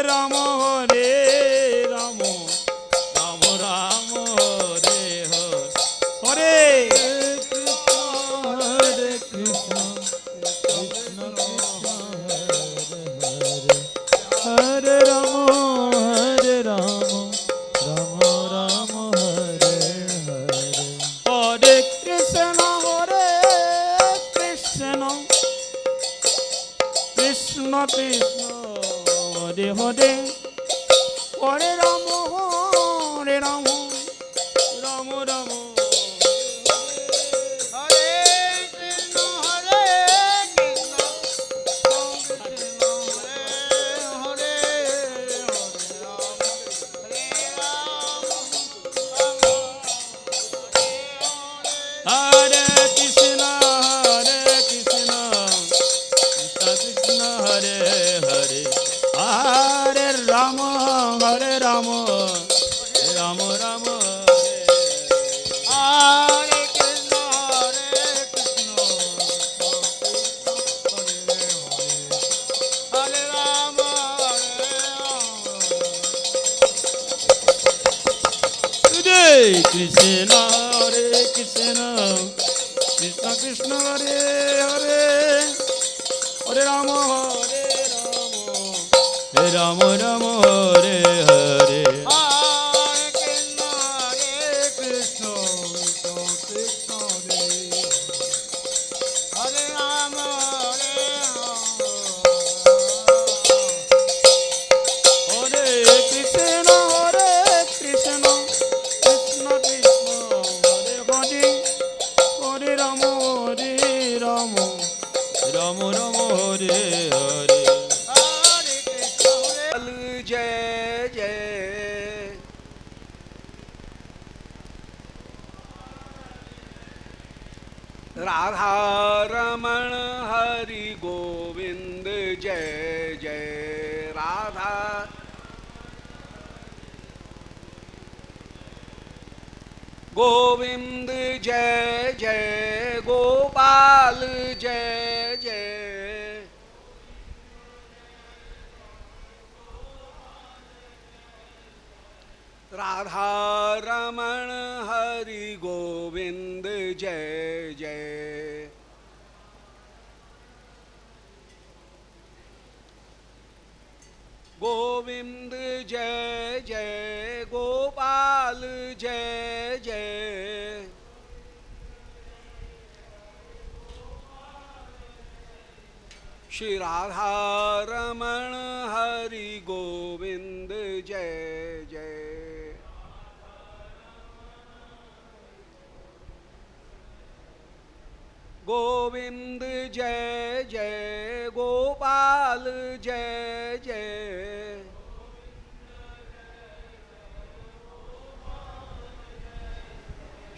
राम हरे राम राम राम हरे हरे हरे कृष्ण कृष्ण कृष्ण हरे राम राम राम हरे हरे हरे कृष्ण कृष्ण कृष्ण हरे हरे हरे राम राम राम हरे कृष्ण कृष्ण कृष्ण हरे हरे हरे राम राम राम राम हरे कृष्ण हरे राम हरे कृष्ण कृष्ण कृष्ण कृष्ण हरे हरे हरे राम राम राम हरे हरे हरे कृष्ण कृष्ण हरे राम हरे कृष्ण कृष्ण कृष्ण हरे हरे हरे राम राम राम राम हरे हरे हरे कृष्ण जय जय राधा रमण हरि गोविंद जय जय राधा गोविंद जय जय गोपाल जय जय राधा रमण हरि गोविंद जय जय गोविंद जय जय गोपाल जय जय श्री राधा रमण हरि गोविंद जय जय गोविंद जय जय गोपाल जय जय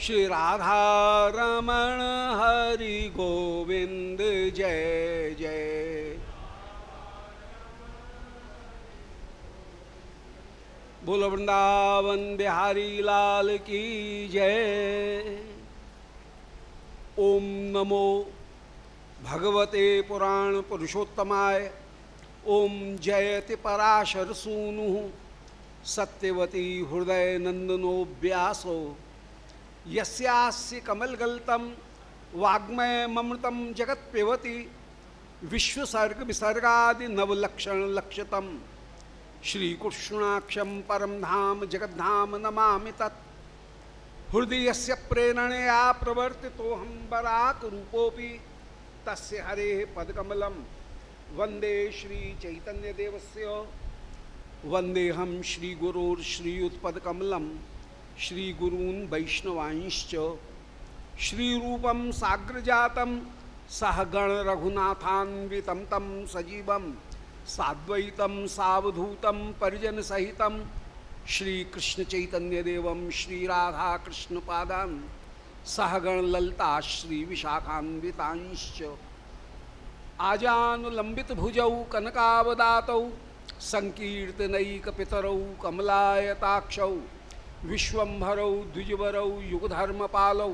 श्री राधा रमण हरि गोविंद जय जय बोल वृंदावन बिहारी लाल की जय। ओम नमो भगवते पुराण पुरुषोत्तमाय। ओम जयति पराशर सूनु सत्यवती हृदय नंदनो व्यासो यस्यास्य कमलगल्तम वाग्मय ममृतम जगत पेवती विश्वसर्ग विसर्गादि नवलक्षण लक्षतम श्रीकृष्णाक्षम परम धाम जगद्धाम नमामि तत् हृदयस्य प्रेरणया प्रवर्तितोऽहं बराक रूपोऽपि तस्य हरेः पदकमलं वन्दे श्रीचैतन्यदेवस्य वन्देऽहं श्रीगुरोर्श्रीयुतपदकमलं श्रीगुरून् वैष्णवांश्च श्रीरूपं साग्रजातं सहगण रघुनाथान्वितं तं सजीवं साद्वैतं सावधूतं परिजनसहितं श्रीकृष्ण चैतन्य देवं श्री राधा कृष्ण पादान सहगण ललता श्री विशाखान्वितांश्च आजानुलंबित भुजौ कनकावदातौ संकीर्तनैक पितरौ कमलायताक्षौ विश्वंभरौ द्विजवरौ युगधर्मपालौ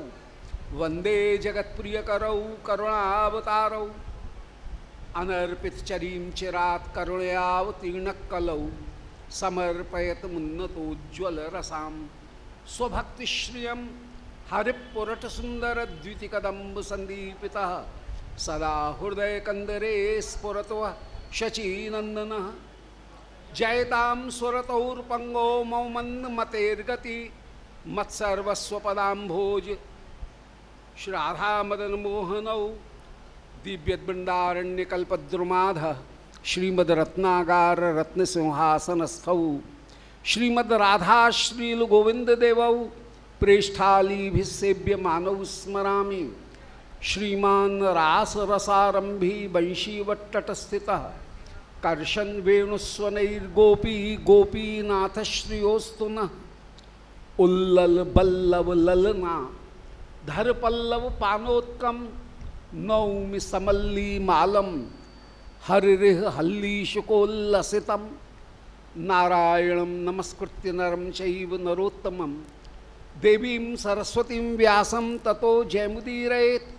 वंदे जगत्प्रियकरौ करुणावतारौ अनर्पित चरीं चिरात् करुणयावतीर्णः कलौ समर्पयत मुन्नतोज्ज्वल रसाम स्वभक्तिश्रियम हरिपुरट सुंदर द्वितिकदम्ब संदीपितः सदा हृदय कंदरे स्फुरतो शचीनंदन जयताम स्वरतौर्पंगो मौमन्द मतेर्गति मत्सर्वस्वपदाम्भोज श्राधा मदन मोहनौ दिव्यद्वृंदारण्यकल्पद्रुमाध श्रीमद रत्नागार रत्न सिंहासनस्थौ श्रीमद राधा श्रील गोविंद देवौ प्रेष्ठालीभिसेव्य मानव स्मरामि श्रीमान रास रसारंभी वंशीवट्टटस्थितः कर्शन वेणुस्वनैर्गोपी गोपीनाथ श्रियोस्तु नः उल्लल बल्लव ललना धर पल्लव पानोत्कम नौमि समल्ली मालम हरिह हल्लीशुकोल्लसितम नारायणं नमस्कृत्य नरं चैव नरोत्तमं देवीं सरस्वतीं व्यासं ततो जयमुदीरयेत्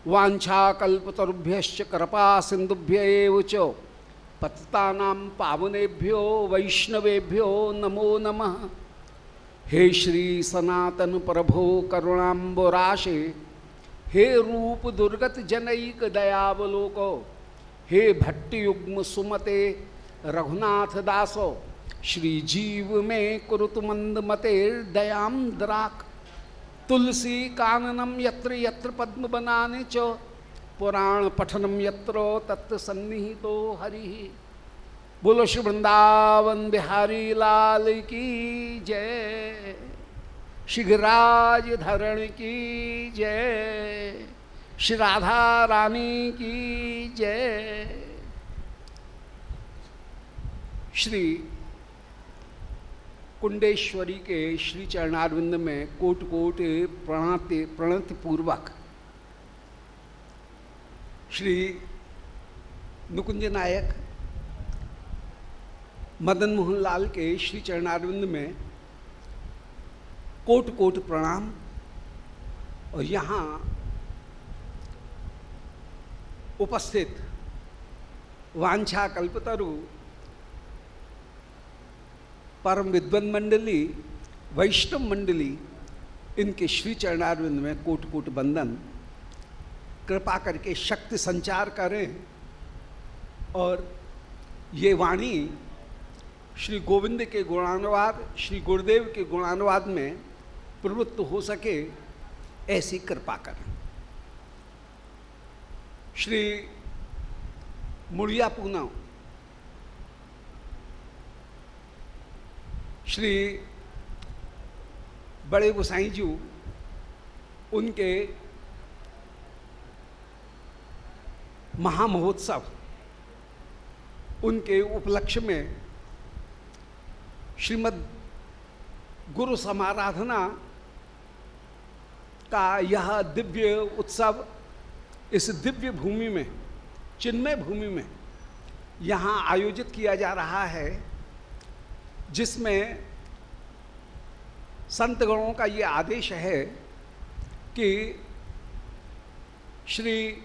वाञ्छाकल्पतरुभ्यश्च कृपा सिन्धुभ्य एव च पतितानां पावनेभ्यो वैष्णवेभ्यो नमो नमः। हे श्री सनातन प्रभो करुणाम्बुराशे हे रूप दुर्गत जनैक दयावलोको हे भट्टयुग्म सुमते रघुनाथ दासो श्री जीव में कुरुतु मंद मते दयाम द्राक तुलसी काननम यत्र यत्र पद्म बनाने च पुराण पठनम यत्र तत्र सन्निहितो हरि। बोलो श्री वृंदावन बिहारी लाल की जय, श्री गिरिराज धरण की जय, श्री राधा रानी की जय। श्री कुंडेश्वरी के श्री चरणारविंद में कोट कोट प्रणति पूर्वक श्री नुकुंज नायक मदन मोहन लाल के श्री चरणारविंद में कोट कोट प्रणाम। और यहाँ उपस्थित वांछा कल्पतरु परम विद्वान मंडली वैष्णव मंडली इनके श्री चरणारविंद में कोट कोट बंदन। कृपा करके शक्ति संचार करें और ये वाणी श्री गोविंद के गुणानुवाद श्री गुरुदेव के गुणानुवाद में प्रवृत्त हो सके ऐसी कृपा करें। श्री मुड़िया पूना श्री बड़े गोसाई जी उनके महामहोत्सव उनके उपलक्ष्य में श्रीमद् गुरु समाराधना का यह दिव्य उत्सव इस दिव्य भूमि में चिन्मय भूमि में यहाँ आयोजित किया जा रहा है, जिसमें संतगणों का ये आदेश है कि श्री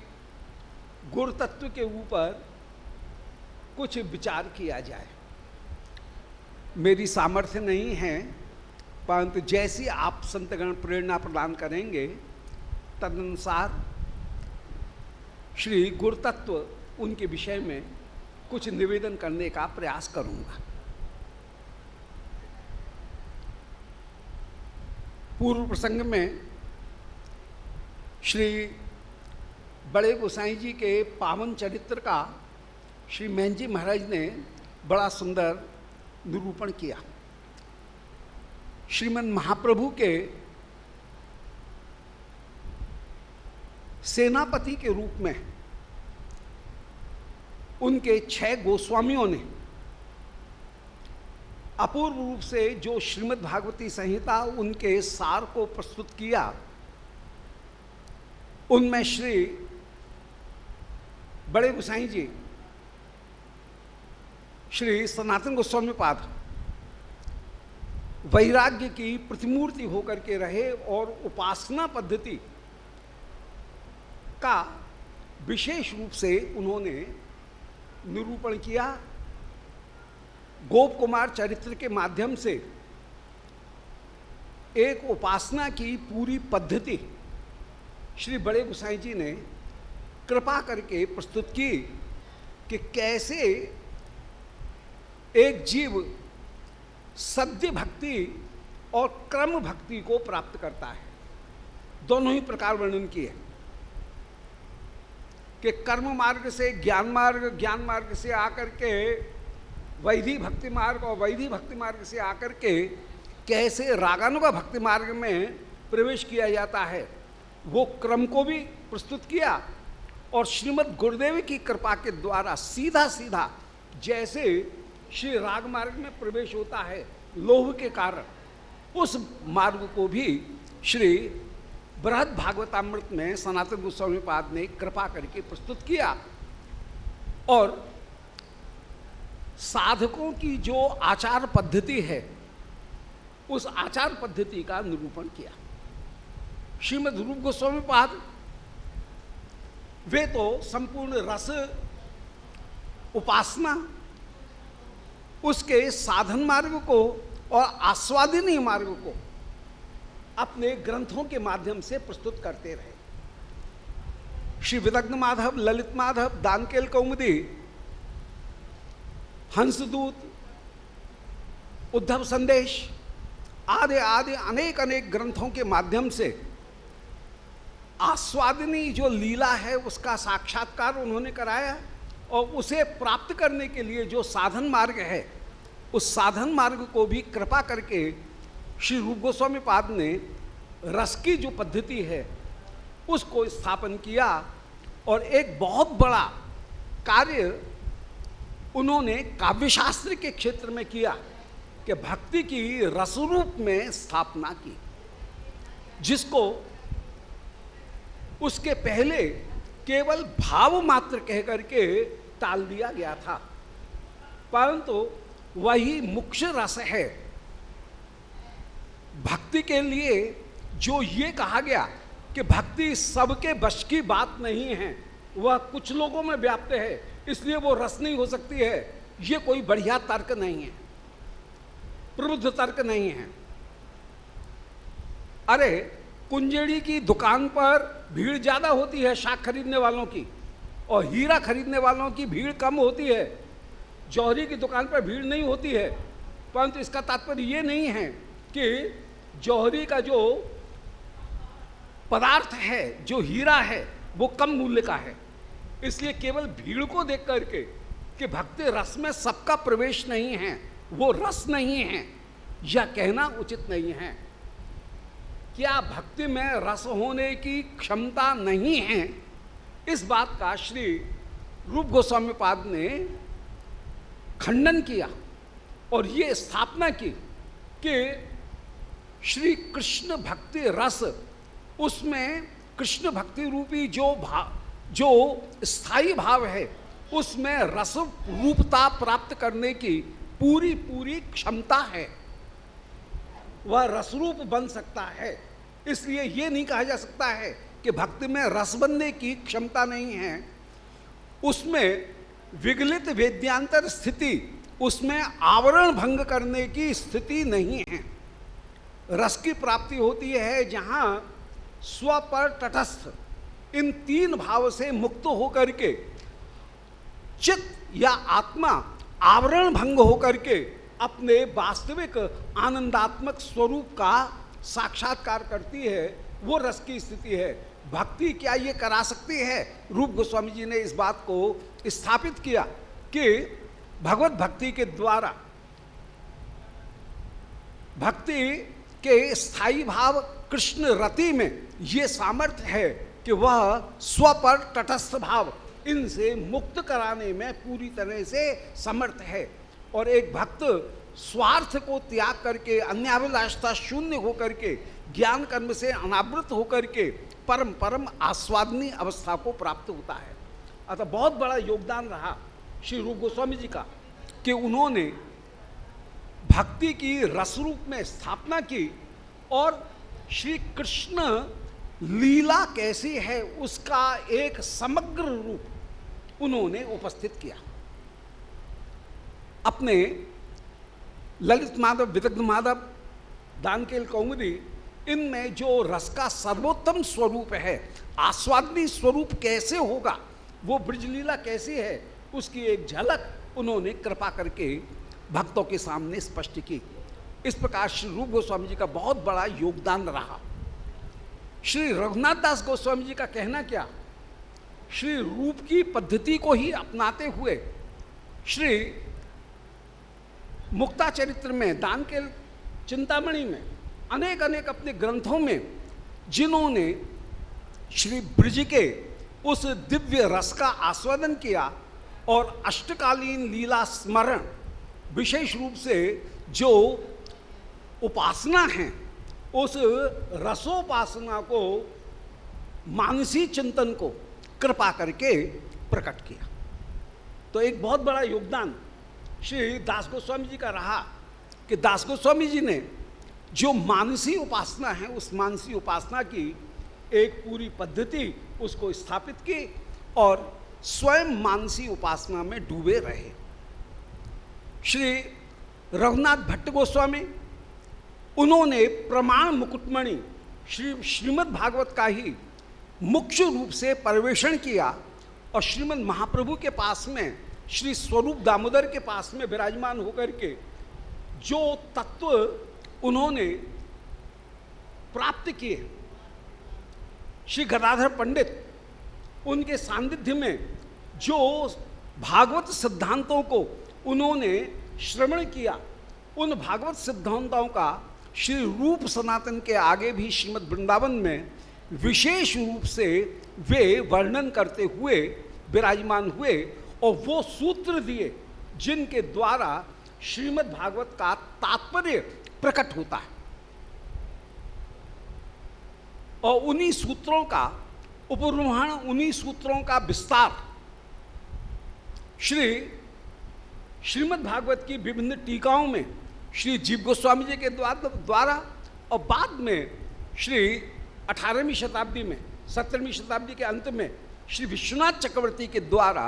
गुरु तत्व के ऊपर कुछ विचार किया जाए। मेरी सामर्थ्य नहीं है, परंतु जैसी आप संतगण प्रेरणा प्रदान करेंगे तदनुसार श्री गुरु तत्व उनके विषय में कुछ निवेदन करने का प्रयास करूंगा। पूर्व प्रसंग में श्री बड़े गोसाई जी के पावन चरित्र का श्री महन जी महाराज ने बड़ा सुंदर निरूपण किया। श्रीमन महाप्रभु के सेनापति के रूप में उनके 6 गोस्वामियों ने अपूर्व रूप से जो श्रीमद् भागवती संहिता उनके सार को प्रस्तुत किया, उनमें श्री बड़े गोसाई जी श्री सनातन गोस्वामी पाद वैराग्य की प्रतिमूर्ति होकर के रहे और उपासना पद्धति का विशेष रूप से उन्होंने निरूपण किया। गोप कुमार चरित्र के माध्यम से एक उपासना की पूरी पद्धति श्री बड़े गोसाई जी ने कृपा करके प्रस्तुत की कि कैसे एक जीव सद्य भक्ति और क्रम भक्ति को प्राप्त करता है। दोनों ही प्रकार वर्णन किए कि कर्म मार्ग से ज्ञान मार्ग, ज्ञान मार्ग से आकर के वैधि भक्ति मार्ग और वैधि भक्ति मार्ग से आकर के कैसे रागानुगा भक्ति मार्ग में प्रवेश किया जाता है, वो क्रम को भी प्रस्तुत किया। और श्रीमद् गुरुदेव की कृपा के द्वारा सीधा सीधा जैसे श्री राग मार्ग में प्रवेश होता है लोभ के कारण, उस मार्ग को भी श्री बृहद भागवतामृत में सनातन गोस्वामी पाद ने कृपा करके प्रस्तुत किया। और साधकों की जो आचार पद्धति है उस आचार पद्धति का निरूपण किया। श्रीमद् रूप गोस्वामी पाद वे तो संपूर्ण रस उपासना, उसके साधन मार्ग को और आस्वादिनी मार्ग को अपने ग्रंथों के माध्यम से प्रस्तुत करते रहे। श्री विदग्ध माधव, ललित माधव, दानकेल कौमुदी, हंसदूत, उद्धव संदेश आदि आदि अनेक अनेक ग्रंथों के माध्यम से आस्वादिनी जो लीला है उसका साक्षात्कार उन्होंने कराया। और उसे प्राप्त करने के लिए जो साधन मार्ग है उस साधन मार्ग को भी कृपा करके श्री रूप गोस्वामी पाद ने रस की जो पद्धति है उसको स्थापन किया। और एक बहुत बड़ा कार्य उन्होंने काव्यशास्त्र के क्षेत्र में किया कि भक्ति की रसरूप में स्थापना की, जिसको उसके पहले केवल भाव मात्र कह करके टाल दिया गया था, परंतु वही मुख्य रस है। भक्ति के लिए जो ये कहा गया कि भक्ति सबके बश की बात नहीं है, वह कुछ लोगों में व्याप्त है, इसलिए वो रस नहीं हो सकती है, ये कोई बढ़िया तर्क नहीं है, प्रबुद्ध तर्क नहीं है। अरे कुंजेड़ी की दुकान पर भीड़ ज़्यादा होती है शाख खरीदने वालों की, और हीरा खरीदने वालों की भीड़ कम होती है। जौहरी की दुकान पर भीड़ नहीं होती है, परंतु इसका तात्पर्य ये नहीं है कि जौहरी का जो पदार्थ है, जो हीरा है, वो कम मूल्य का है। इसलिए केवल भीड़ को देख करके कि भक्ति रस में सबका प्रवेश नहीं है, वो रस नहीं है, यह कहना उचित नहीं है। क्या भक्ति में रस होने की क्षमता नहीं है, इस बात का श्री रूप गोस्वामी पाद ने खंडन किया और ये स्थापना की कि श्री कृष्ण भक्ति रस, उसमें कृष्ण भक्ति रूपी जो स्थायी भाव है उसमें रस रूपता प्राप्त करने की पूरी पूरी क्षमता है, वह रसरूप बन सकता है। इसलिए ये नहीं कहा जा सकता है कि भक्ति में रस बनने की क्षमता नहीं है। उसमें विगलित वेद्यांतर स्थिति, उसमें आवरण भंग करने की स्थिति नहीं है। रस की प्राप्ति होती है जहाँ स्व पर तटस्थ इन तीन भाव से मुक्त होकर के चित्त या आत्मा आवरण भंग होकर के अपने वास्तविक आनंदात्मक स्वरूप का साक्षात्कार करती है, वो रस की स्थिति है। भक्ति क्या ये करा सकती है? रूप गोस्वामी जी ने इस बात को स्थापित किया कि भगवत भक्ति के द्वारा भक्ति के स्थायी भाव कृष्ण रति में ये सामर्थ्य है कि वह स्व पर तटस्थ भाव इनसे मुक्त कराने में पूरी तरह से समर्थ है। और एक भक्त स्वार्थ को त्याग करके, अन्याभिलाषता शून्य होकर के, ज्ञान कर्म से अनावृत होकर के परम परम आस्वादनी अवस्था को प्राप्त होता है। अतः बहुत बड़ा योगदान रहा श्री रूप गोस्वामी जी का कि उन्होंने भक्ति की रस रूप में स्थापना की और श्री कृष्ण लीला कैसी है उसका एक समग्र रूप उन्होंने उपस्थित किया। अपने ललित माधव, विदग्ध माधव, दानकेल कौमुदी, इनमें जो रस का सर्वोत्तम स्वरूप है, आस्वादनी स्वरूप कैसे होगा, वो ब्रजलीला कैसी है, उसकी एक झलक उन्होंने कृपा करके भक्तों के सामने स्पष्ट की। इस प्रकार श्री रूप गोस्वामी जी का बहुत बड़ा योगदान रहा। श्री रघुनाथ दास गोस्वामी जी का कहना क्या, श्री रूप की पद्धति को ही अपनाते हुए श्री मुक्ताचरित्र में, दानकेल चिंतामणि में, अनेक अनेक अपने ग्रंथों में जिन्होंने श्री ब्रज के उस दिव्य रस का आस्वादन किया और अष्टकालीन लीला स्मरण, विशेष रूप से जो उपासना है, उस रसोपासना को, मानसी चिंतन को कृपा करके प्रकट किया। तो एक बहुत बड़ा योगदान श्री दास गोस्वामी जी का रहा कि दास गोस्वामी जी ने जो मानसी उपासना है, उस मानसी उपासना की एक पूरी पद्धति उसको स्थापित की और स्वयं मानसी उपासना में डूबे रहे। श्री रघुनाथ भट्ट गोस्वामी, उन्होंने प्रमाण मुकुटमणि श्रीमद् भागवत का ही मुख्य रूप से परिवेषण किया और श्रीमद् महाप्रभु के पास में, श्री स्वरूप दामोदर के पास में विराजमान होकर के जो तत्व उन्होंने प्राप्त किए, श्री गदाधर पंडित उनके सानिध्य में जो भागवत सिद्धांतों को उन्होंने श्रवण किया, उन भागवत सिद्धांतों का श्री रूप सनातन के आगे भी श्रीमद् वृंदावन में विशेष रूप से वे वर्णन करते हुए विराजमान हुए और वो सूत्र दिए जिनके द्वारा श्रीमद् भागवत का तात्पर्य प्रकट होता है। और उन्हीं सूत्रों का उपरोहण, उन्हीं सूत्रों का विस्तार श्रीमद् भागवत की विभिन्न टीकाओं में श्री जीव गोस्वामी जी के द्वारा और बाद में श्री 18वीं शताब्दी में, 17वीं शताब्दी के अंत में श्री विश्वनाथ चक्रवर्ती के द्वारा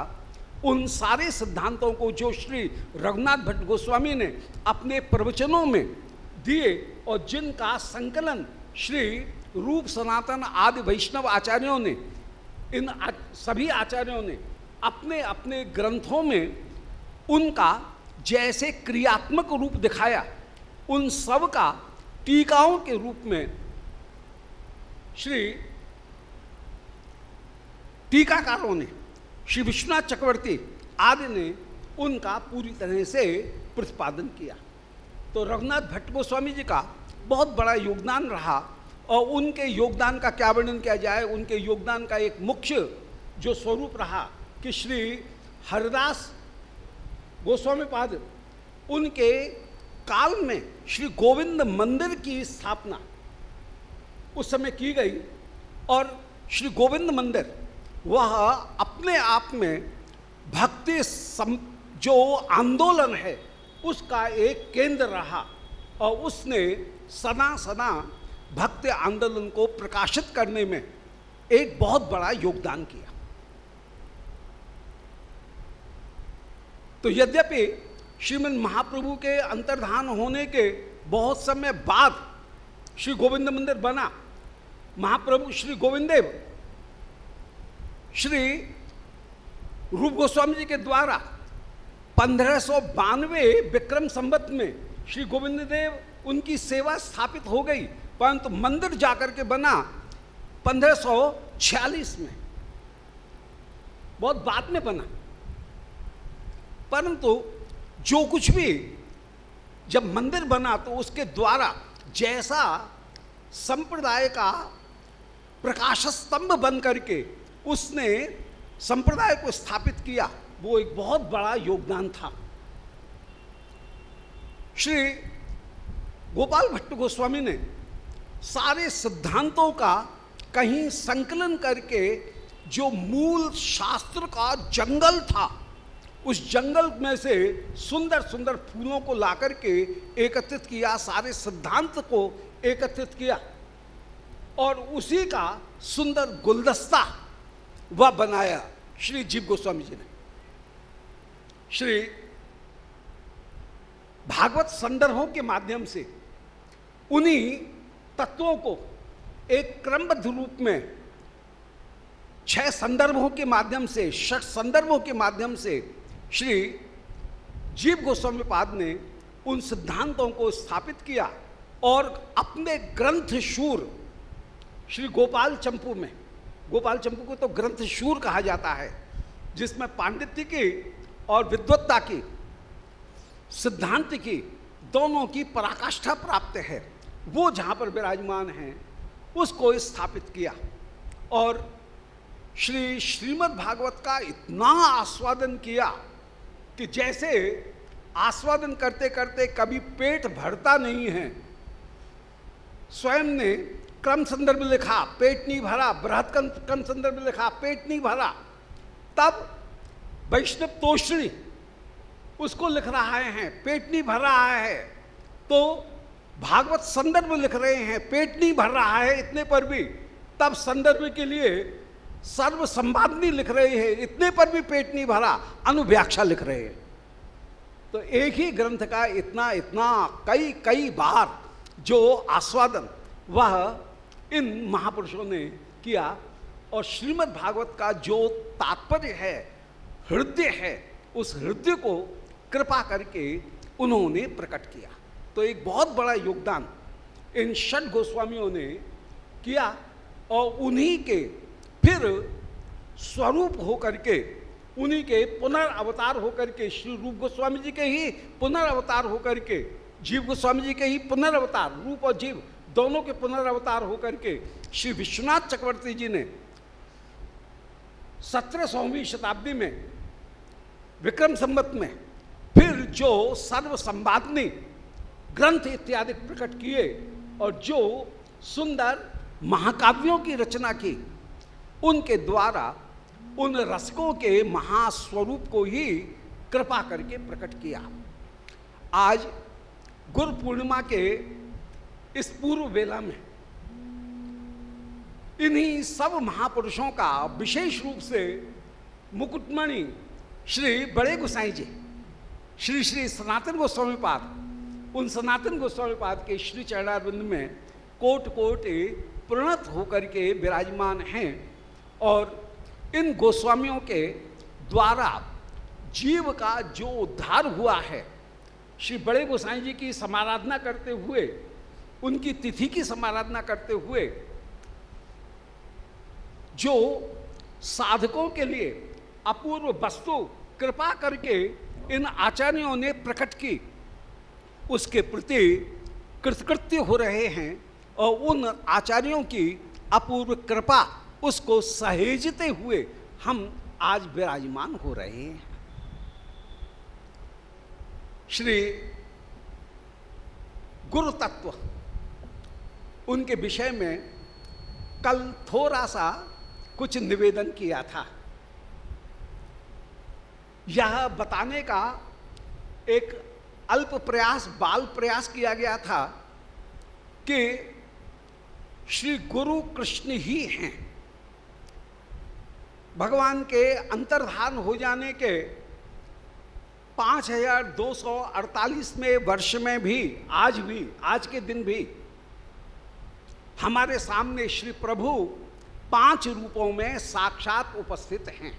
उन सारे सिद्धांतों को जो श्री रघुनाथ भट्ट गोस्वामी ने अपने प्रवचनों में दिए और जिनका संकलन श्री रूप सनातन आदि वैष्णव आचार्यों ने, इन सभी आचार्यों ने अपने अपने ग्रंथों में उनका जैसे क्रियात्मक रूप दिखाया, उन सब का टीकाओं के रूप में श्री टीकाकारों ने, श्री विश्वनाथ चक्रवर्ती आदि ने उनका पूरी तरह से प्रतिपादन किया। तो रघुनाथ भट्ट गोस्वामी जी का बहुत बड़ा योगदान रहा और उनके योगदान का क्या वर्णन किया जाए। उनके योगदान का एक मुख्य जो स्वरूप रहा कि श्री हरिदास गोस्वामी पाद, उनके काल में श्री गोविंद मंदिर की स्थापना उस समय की गई और श्री गोविंद मंदिर वह अपने आप में भक्ति जो आंदोलन है उसका एक केंद्र रहा और उसने सदा सदा भक्ति आंदोलन को प्रकाशित करने में एक बहुत बड़ा योगदान किया। तो यद्यपि श्रीमद् महाप्रभु के अंतर्धान होने के बहुत समय बाद श्री गोविंद मंदिर बना, महाप्रभु श्री गोविंद देव श्री रूप गोस्वामी जी के द्वारा 1592 विक्रम संवत में श्री गोविंद देव उनकी सेवा स्थापित हो गई, परंतु मंदिर जाकर के बना 1546 में, बहुत बाद में बना। परंतु जो कुछ भी जब मंदिर बना तो उसके द्वारा जैसा संप्रदाय का प्रकाश स्तंभ बन करके उसने संप्रदाय को स्थापित किया, वो एक बहुत बड़ा योगदान था। श्री गोपाल भट्ट गोस्वामी ने सारे सिद्धांतों का कहीं संकलन करके जो मूल शास्त्र का जंगल था, उस जंगल में से सुंदर सुंदर फूलों को लाकर के एकत्रित किया, सारे सिद्धांत को एकत्रित किया और उसी का सुंदर गुलदस्ता वह बनाया श्री जीव गोस्वामी जी ने। श्री भागवत संदर्भों के माध्यम से उन्हीं तत्वों को एक क्रमबद्ध रूप में 6 संदर्भों के माध्यम से, 6 संदर्भों के माध्यम से श्री जीव गोस्वामी पाद ने उन सिद्धांतों को स्थापित किया और अपने ग्रंथ शूर श्री गोपाल चंपू में, गोपाल चंपू को तो ग्रंथ शूर कहा जाता है, जिसमें पांडित्य की और विद्वत्ता की, सिद्धांत की, दोनों की पराकाष्ठा प्राप्त है, वो जहाँ पर विराजमान हैं उसको स्थापित किया। और श्रीमद् भागवत का इतना आस्वादन किया कि जैसे आस्वादन करते करते कभी पेट भरता नहीं है। स्वयं ने क्रम संदर्भ लिखा, पेट नहीं भरा, बृहद क्रम संदर्भ लिखा, पेट नहीं भरा। तब वैष्णव तोषणी उसको लिख रहा है, पेट नहीं भर रहा है। तो भागवत संदर्भ लिख रहे हैं, पेट नहीं भर रहा है, इतने पर भी तब संदर्भ के लिए सर्व संवादनी लिख रहे हैं, इतने पर भी पेट नहीं भरा, अनुव्याख्या लिख रहे हैं। तो एक ही ग्रंथ का इतना इतना कई कई बार जो आस्वादन वह इन महापुरुषों ने किया। और श्रीमद् भागवत का जो तात्पर्य है, हृदय है, उस हृदय को कृपा करके उन्होंने प्रकट किया। तो एक बहुत बड़ा योगदान इन षट गोस्वामियों ने किया और उन्हीं के फिर स्वरूप होकर के, उन्हीं के पुनर्अवतार होकर के, श्री रूप गोस्वामी जी के ही पुनर्अवतार होकर के, जीव गोस्वामी जी के ही पुनर्अवतार, रूप और जीव दोनों के पुनर्अवतार होकर के श्री विश्वनाथ चक्रवर्ती जी ने 1700वीं शताब्दी में विक्रम संवत में फिर जो सर्व संवादनी ग्रंथ इत्यादि प्रकट किए और जो सुंदर महाकाव्यों की रचना की, उनके द्वारा उन रसकों के महास्वरूप को ही कृपा करके प्रकट किया। आज गुरु पूर्णिमा के इस पूर्व वेला में इन्हीं सब महापुरुषों का विशेष रूप से मुकुटमणि श्री बड़े गोसाई जी, श्री श्री सनातन गोस्वामी पाद, उन सनातन गोस्वामी पाद के श्री चरणारविंद में कोट कोट प्रणत होकर के विराजमान हैं। और इन गोस्वामियों के द्वारा जीव का जो उद्धार हुआ है, श्री बड़े गोसाई जी की समाराधना करते हुए, उनकी तिथि की समाराधना करते हुए जो साधकों के लिए अपूर्व वस्तु कृपा करके इन आचार्यों ने प्रकट की, उसके प्रति कृतकृत्य हो रहे हैं और उन आचार्यों की अपूर्व कृपा उसको सहेजते हुए हम आज विराजमान हो रहे हैं। श्री गुरु तत्व उनके विषय में कल थोड़ा सा कुछ निवेदन किया था। यह बताने का एक अल्प प्रयास, बाल प्रयास किया गया था कि श्री गुरु कृष्ण ही हैं। भगवान के अंतर्धान हो जाने के 5248वें वर्ष में भी, आज के दिन भी हमारे सामने श्री प्रभु 5 रूपों में साक्षात उपस्थित हैं।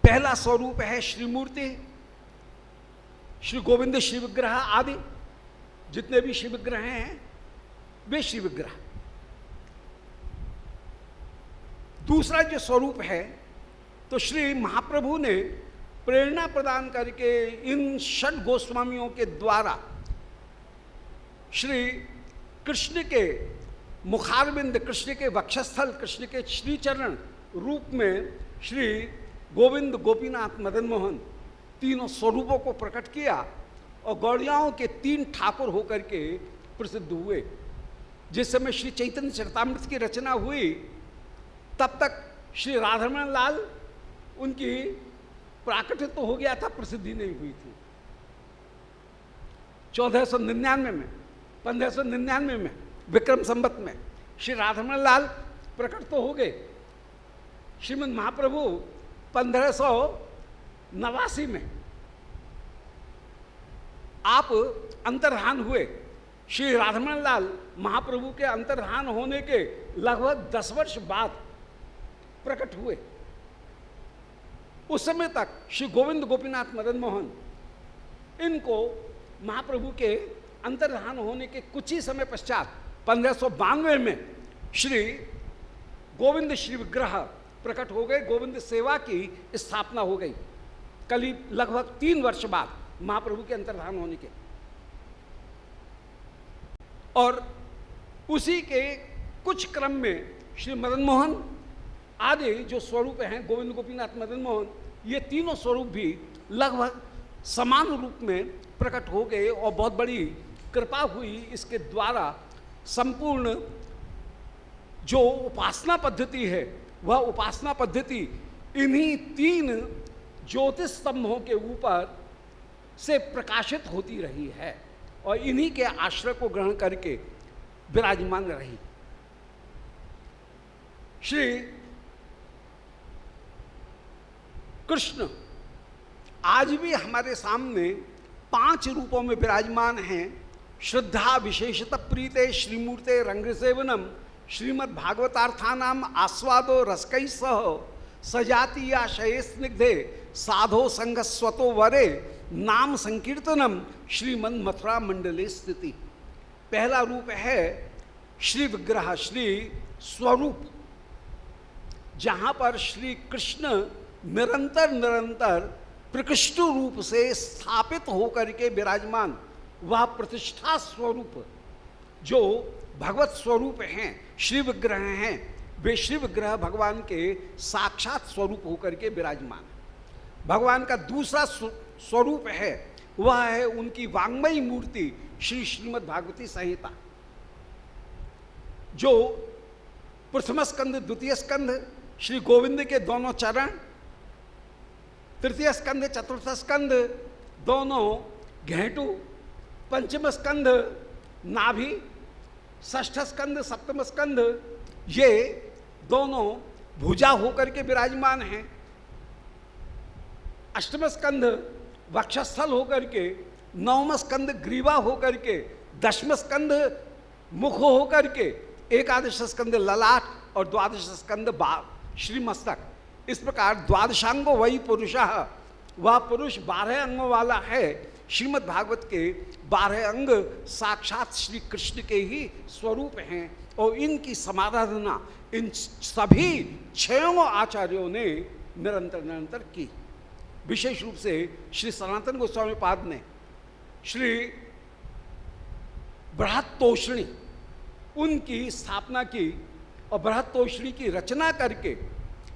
पहला स्वरूप है श्रीमूर्ति, श्री गोविंद श्री विग्रह आदि जितने भी शिव विग्रह हैं वे शिव विग्रह। दूसरा जो स्वरूप है तो श्री महाप्रभु ने प्रेरणा प्रदान करके इन षट गोस्वामियों के द्वारा श्री कृष्ण के मुखारविंद, कृष्ण के वक्षस्थल, कृष्ण के श्रीचरण रूप में श्री गोविंद, गोपीनाथ, मदन मोहन तीनों स्वरूपों को प्रकट किया और गौड़ियाओं के 3 ठाकुर होकर के प्रसिद्ध हुए। जिस समय श्री चैतन्य चरितामृत की रचना हुई तब तक श्री राधारमण लाल उनकी प्राकट्य तो हो गया था, प्रसिद्धि नहीं हुई थी। 1499 में, 1599 में विक्रम संवत में श्री राधारमण लाल प्रकट तो हो गए। श्रीमद् महाप्रभु 1589 में आप अंतर्धान हुए। श्री राधामोहन लाल महाप्रभु के अंतर्धान होने के लगभग 10 वर्ष बाद प्रकट हुए। उस समय तक श्री गोविंद गोपीनाथ मदन मोहन, इनको महाप्रभु के अंतर्धान होने के कुछ ही समय पश्चात 1592 में श्री गोविंद श्री विग्रह प्रकट हो गए। गोविंद सेवा की स्थापना हो गई करीब लगभग 3 वर्ष बाद महाप्रभु के अंतर्धान होने के। और उसी के कुछ क्रम में श्री मदन मोहन आदि जो स्वरूप हैं, गोविंद गोपीनाथ मदन मोहन, ये तीनों स्वरूप भी लगभग समान रूप में प्रकट हो गए और बहुत बड़ी कृपा हुई इसके द्वारा। संपूर्ण जो उपासना पद्धति है वह उपासना पद्धति इन्हीं 3 ज्योतिष स्तंभों के ऊपर से प्रकाशित होती रही है और इन्हीं के आश्रय को ग्रहण करके विराजमान रही। श्री कृष्ण आज भी हमारे सामने 5 रूपों में विराजमान हैं। श्रद्धा विशेषत प्रीते श्रीमूर्ते रंगसेवनम श्रीमद् भागवतार्थानाम आस्वादो रसकई सह सजातीयाशय स्निग्धे साधो संग स्वतो वरे नाम संकीर्तनम श्रीमन् मथुरा मंडले स्थिति। पहला रूप है श्री विग्रह, श्री स्वरूप, जहाँ पर श्री कृष्ण निरंतर निरंतर प्रकृष्ट रूप से स्थापित होकर के विराजमान, वह प्रतिष्ठा स्वरूप जो भगवत स्वरूप हैं, श्री विग्रह हैं, वे श्री विग्रह भगवान के साक्षात स्वरूप होकर के विराजमान। भगवान का दूसरा स्वरूप है वह है उनकी वांग्मयी मूर्ति श्री श्रीमद् भागवती संहिता, जो प्रथम स्कंद द्वितीय स्कंद श्री गोविंद के दोनों चरण, तृतीय स्कंद चतुर्थ स्कंद दोनों घेंटू, पंचम स्कंद नाभि, षष्ठ स्कंद सप्तम स्कंद ये दोनों भुजा होकर के विराजमान हैं। अष्टम स्कंद वक्षस्थल होकर के, नवम स्कंद ग्रीवा होकर के, दशम स्कंद मुख होकर के, एकादश स्कंद ललाट और द्वादश स्कंद श्रीमस्तक। इस प्रकार द्वादशांगो वही पुरुषः, वह पुरुष 12 अंगों वाला है। श्रीमद् भागवत के 12 अंग साक्षात श्री कृष्ण के ही स्वरूप हैं और इनकी समाराधना इन सभी 6 आचार्यों ने निरंतर निरंतर की। विशेष रूप से श्री सनातन गोस्वामी पाद ने श्री बृहत्तोषणी उनकी स्थापना की और बृहत्तोषणी की रचना करके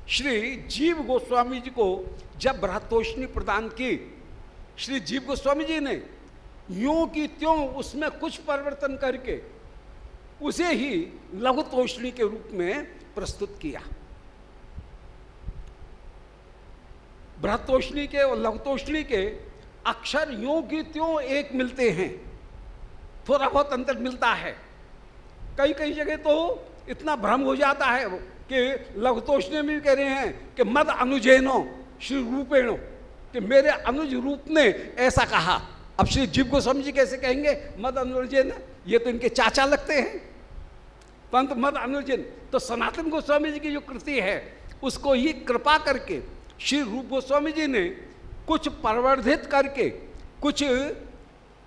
श्री जीव गोस्वामी जी को जब बृहत्तोषणी प्रदान की, श्री जीव गोस्वामी जी ने यूं की त्यों उसमें कुछ परिवर्तन करके उसे ही लघुतोषणी के रूप में प्रस्तुत किया। बृहत्तोषणी के और लघुतोषणी के अक्षर यूं की त्यों एक मिलते हैं, थोड़ा बहुत अंतर मिलता है। कई कई जगह तो इतना भ्रम हो जाता है कि लघुतोषणी में भी कह रहे हैं कि मद अनुजैनो श्री रूपेणो, कि मेरे अनुज रूप ने ऐसा कहा। अब श्री जीव गोस्वामी जी कैसे कहेंगे मद अनुजैन? ये तो इनके चाचा लगते हैं, परंतु मद अनुजैन तो सनातन गोस्वामी जी की जो कृति है उसको ही कृपा करके श्री रूप गोस्वामी जी ने कुछ परिवर्धित करके, कुछ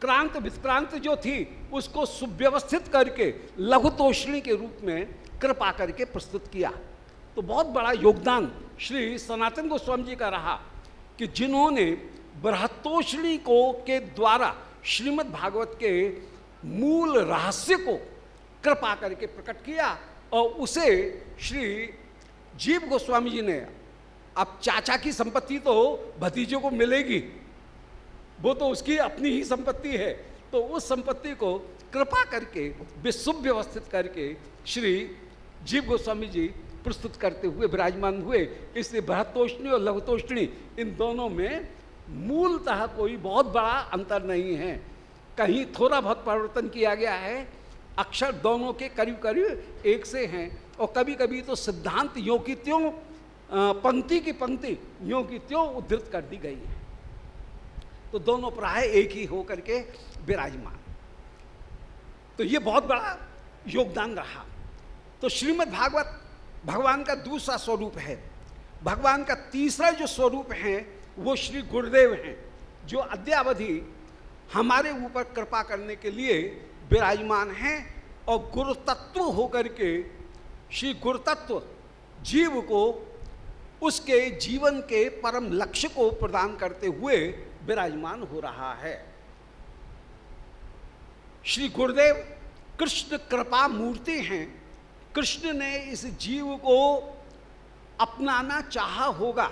क्रांत विक्रांत जो थी उसको सुव्यवस्थित करके लघुतोषणी के रूप में कृपा करके प्रस्तुत किया। तो बहुत बड़ा योगदान श्री सनातन गोस्वामी जी का रहा कि जिन्होंने बृहत्तोषणी को के द्वारा श्रीमद् भागवत के मूल रहस्य को कृपा करके प्रकट किया और उसे श्री जीव गोस्वामी जी ने, अब चाचा की संपत्ति तो भतीजों को मिलेगी, वो तो उसकी अपनी ही संपत्ति है, तो उस संपत्ति को कृपा करके सुव्यवस्थित करके श्री जीव गोस्वामी जी प्रस्तुत करते हुए विराजमान हुए। इसलिए बृहत्तोषणी और लघुतोषणी इन दोनों में मूलतः कोई बहुत बड़ा अंतर नहीं है, कहीं थोड़ा बहुत परिवर्तन किया गया है। अक्षर दोनों के करीब करीब एक से हैं और कभी कभी तो सिद्धांत यों की त्यों, पंक्ति की पंक्ति यों की त्यों उद्धृत कर दी गई है। तो दोनों प्राय एक ही होकर के विराजमान। तो ये बहुत बड़ा योगदान रहा। तो श्रीमद् भागवत भगवान का दूसरा स्वरूप है। भगवान का तीसरा जो स्वरूप है वो श्री गुरुदेव हैं, जो अद्यावधि हमारे ऊपर कृपा करने के लिए विराजमान हैं और गुरु तत्व होकर के श्री गुरु तत्व जीव को उसके जीवन के परम लक्ष्य को प्रदान करते हुए विराजमान हो रहा है। श्री गुरुदेव कृष्ण कृपा मूर्ति हैं। कृष्ण ने इस जीव को अपनाना चाहा होगा।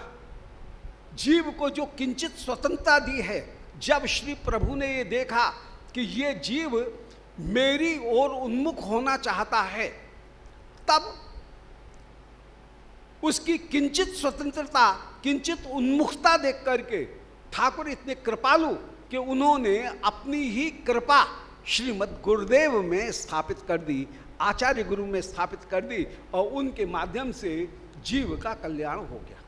जीव को जो किंचित स्वतंत्रता दी है, जब श्री प्रभु ने ये देखा कि ये जीव मेरी ओर उन्मुख होना चाहता है, तब उसकी किंचित स्वतंत्रता, किंचित उन्मुखता देख करके ठाकुर इतने कृपालु कि उन्होंने अपनी ही कृपा श्रीमद् गुरुदेव में स्थापित कर दी, आचार्य गुरु में स्थापित कर दी, और उनके माध्यम से जीव का कल्याण हो गया।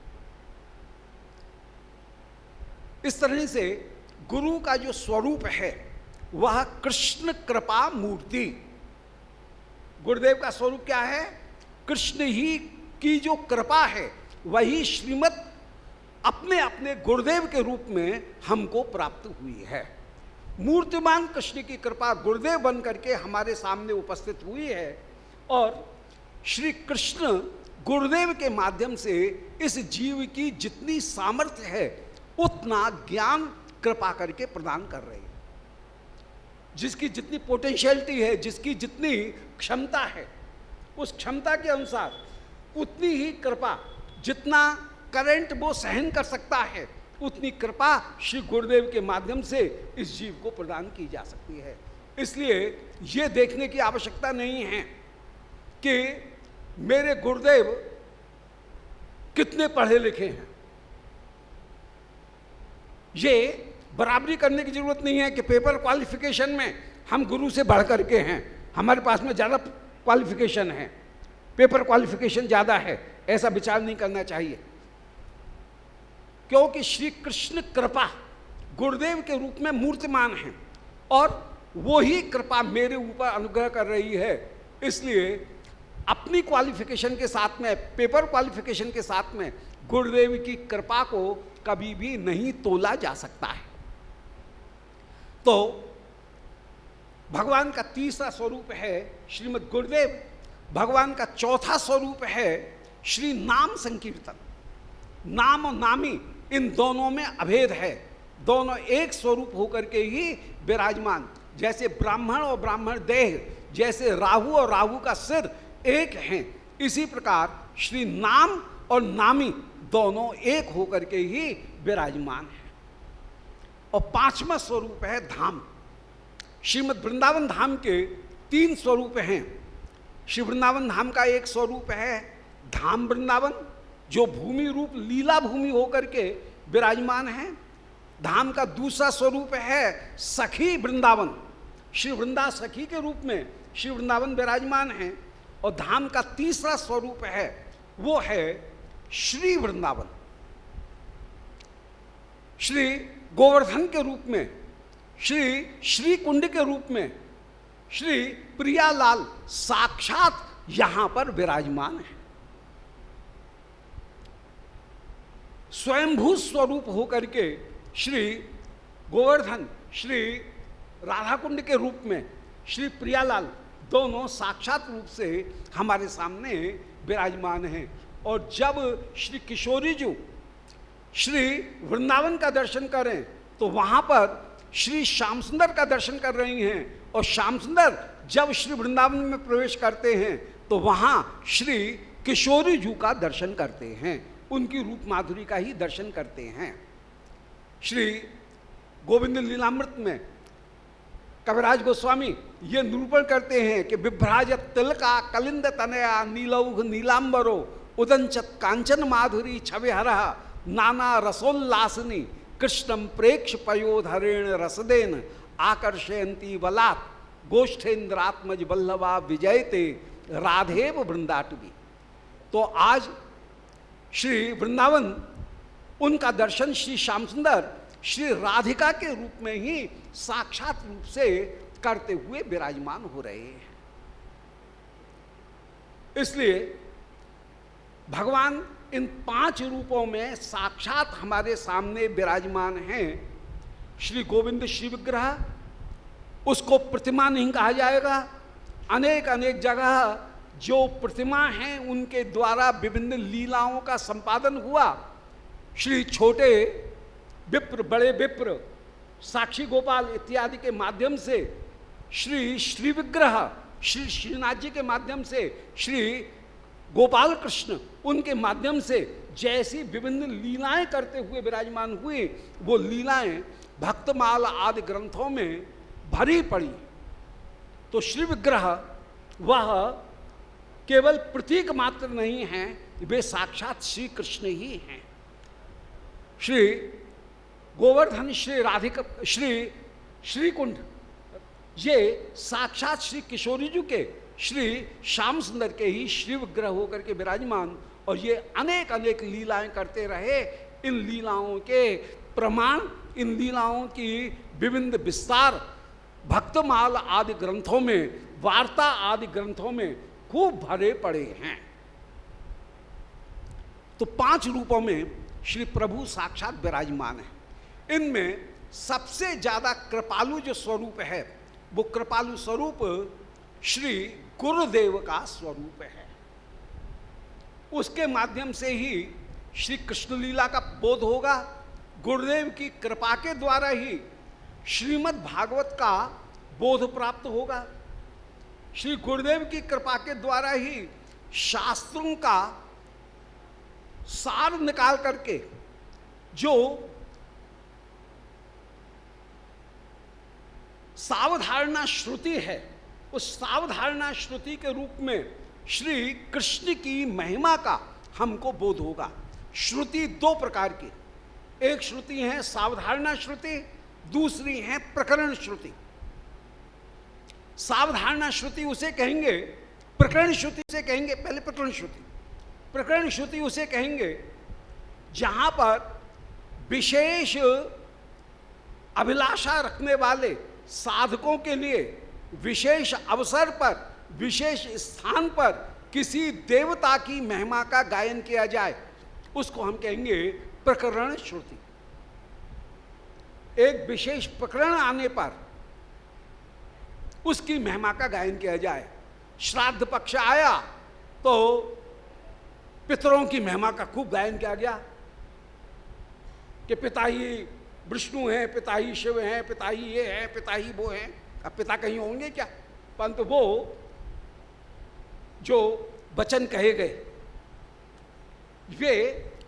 इस तरह से गुरु का जो स्वरूप है वह कृष्ण कृपा मूर्ति। गुरुदेव का स्वरूप क्या है? कृष्ण ही की जो कृपा है वही श्रीमद् अपने अपने गुरुदेव के रूप में हमको प्राप्त हुई है। मूर्तिमान कृष्ण की कृपा गुरुदेव बन करके हमारे सामने उपस्थित हुई है, और श्री कृष्ण गुरुदेव के माध्यम से इस जीव की जितनी सामर्थ्य है उतना ज्ञान कृपा करके प्रदान कर रहे हैं। जिसकी जितनी पोटेंशियलिटी है, जिसकी जितनी क्षमता है, उस क्षमता के अनुसार उतनी ही कृपा, जितना करंट वो सहन कर सकता है, उतनी कृपा श्री गुरुदेव के माध्यम से इस जीव को प्रदान की जा सकती है। इसलिए ये देखने की आवश्यकता नहीं है कि मेरे गुरुदेव कितने पढ़े लिखे हैं। ये बराबरी करने की जरूरत नहीं है कि पेपर क्वालिफिकेशन में हम गुरु से बढ़ करके हैं, हमारे पास में ज़्यादा क्वालिफिकेशन है, पेपर क्वालिफिकेशन ज़्यादा है, ऐसा विचार नहीं करना चाहिए। क्योंकि श्री कृष्ण कृपा गुरुदेव के रूप में मूर्तिमान है और वो ही कृपा मेरे ऊपर अनुग्रह कर रही है। इसलिए अपनी क्वालिफिकेशन के साथ में, पेपर क्वालिफिकेशन के साथ में गुरुदेव की कृपा को कभी भी नहीं तोला जा सकता है। तो भगवान का तीसरा स्वरूप है श्रीमद् गुरुदेव। भगवान का चौथा स्वरूप है श्री नाम संकीर्तन। नाम और नामी इन दोनों में अभेद है, दोनों एक स्वरूप होकर के ही विराजमान। जैसे ब्राह्मण और ब्राह्मण देह, जैसे राहु और राहु का सिर एक हैं, इसी प्रकार श्री नाम और नामी दोनों एक होकर के ही विराजमान है। और पांचवा स्वरूप है धाम। श्रीमद् वृंदावन धाम के तीन स्वरूप हैं। श्री वृंदावन धाम का एक स्वरूप है धाम वृंदावन, जो भूमि रूप लीला भूमि होकर के विराजमान है। धाम का दूसरा स्वरूप है सखी वृंदावन, श्री वृंदा सखी के रूप में श्री वृंदावन विराजमान है। और धाम का तीसरा स्वरूप है वो है श्री वृंदावन, श्री गोवर्धन के रूप में, श्री कुंड के रूप में श्री प्रियालाल साक्षात यहां पर विराजमान है। स्वयंभू स्वरूप होकर के श्री गोवर्धन, श्री राधा कुंड के रूप में श्री प्रियालाल दोनों साक्षात रूप से हमारे सामने विराजमान हैं। और जब श्री किशोरी जी श्री वृंदावन का दर्शन करें तो वहाँ पर श्री श्याम सुंदर का दर्शन कर रही हैं, और श्याम सुंदर जब श्री वृंदावन में प्रवेश करते हैं तो वहाँ श्री किशोरी जी का दर्शन करते हैं, उनकी रूप माधुरी का ही दर्शन करते हैं। श्री गोविंद लीलामृत में कविराज गोस्वामी ये निरूपण करते हैं कि बिभ्राज तिलका कलिंद तनया नीलौघ नीलांबरो उदंचत कांचन माधुरी छविहर नाना रसोल्लासनी कृष्णम प्रेक्ष पयोधरेण रसदेन आकर्षयंती बलात् गोष्ठेन्द्रात्मज बल्लभा विजयते राधेव वृंदाटवी। तो आज श्री वृंदावन, उनका दर्शन श्री श्याम सुंदर श्री राधिका के रूप में ही साक्षात रूप से करते हुए विराजमान हो रहे हैं। इसलिए भगवान इन 5 रूपों में साक्षात हमारे सामने विराजमान हैं। श्री गोविंद श्री विग्रह, उसको प्रतिमा नहीं कहा जाएगा। अनेक अनेक जगह जो प्रतिमा हैं उनके द्वारा विभिन्न लीलाओं का संपादन हुआ। श्री छोटे विप्र, बड़े विप्र, साक्षी गोपाल इत्यादि के माध्यम से श्री विग्रह, श्री श्रीनाथ जी के माध्यम से श्री गोपाल कृष्ण, उनके माध्यम से जैसी विभिन्न लीलाएं करते हुए विराजमान हुए, वो लीलाएं भक्तमाल आदि ग्रंथों में भरी पड़ी। तो श्री विग्रह वह केवल प्रतीक मात्र नहीं है, वे साक्षात श्री कृष्ण ही हैं। श्री गोवर्धन, श्री राधिका, श्री कुंड, ये साक्षात श्री किशोरी जी के, श्री श्याम सुंदर के ही श्री विग्रह होकर के विराजमान, और ये अनेक अनेक लीलाएं करते रहे। इन लीलाओं के प्रमाण, इन लीलाओं की विभिन्न विस्तार भक्तमाल आदि ग्रंथों में, वार्ता आदि ग्रंथों में खूब भरे पड़े हैं। तो 5 रूपों में श्री प्रभु साक्षात विराजमान है। इनमें सबसे ज्यादा कृपालु जो स्वरूप है, वो कृपालु स्वरूप श्री गुरुदेव का स्वरूप है। उसके माध्यम से ही श्री कृष्ण लीला का बोध होगा। गुरुदेव की कृपा के द्वारा ही श्रीमद् भागवत का बोध प्राप्त होगा। श्री गुरुदेव की कृपा के द्वारा ही शास्त्रों का सार निकाल करके जो सावधारणा श्रुति है, उस सावधारणा श्रुति के रूप में श्री कृष्ण की महिमा का हमको बोध होगा। श्रुति 2 प्रकार की, एक श्रुति है सावधारणा श्रुति, दूसरी है प्रकरण श्रुति। सावधारणा श्रुति उसे कहेंगे, प्रकरण श्रुति से कहेंगे, पहले प्रकरण श्रुति। प्रकरण श्रुति उसे कहेंगे जहां पर विशेष अभिलाषा रखने वाले साधकों के लिए विशेष अवसर पर, विशेष स्थान पर किसी देवता की महिमा का गायन किया जाए, उसको हम कहेंगे प्रकरण श्रुति। एक विशेष प्रकरण आने पर उसकी महिमा का गायन किया जाए। श्राद्ध पक्ष आया तो पितरों की महिमा का खूब गायन किया गया कि पिता ही विष्णु हैं, पिता ही शिव हैं, पिता ही ये हैं, पिता ही वो हैं। अब पिता कहीं होंगे क्या, परंतु वो जो वचन कहे गए वे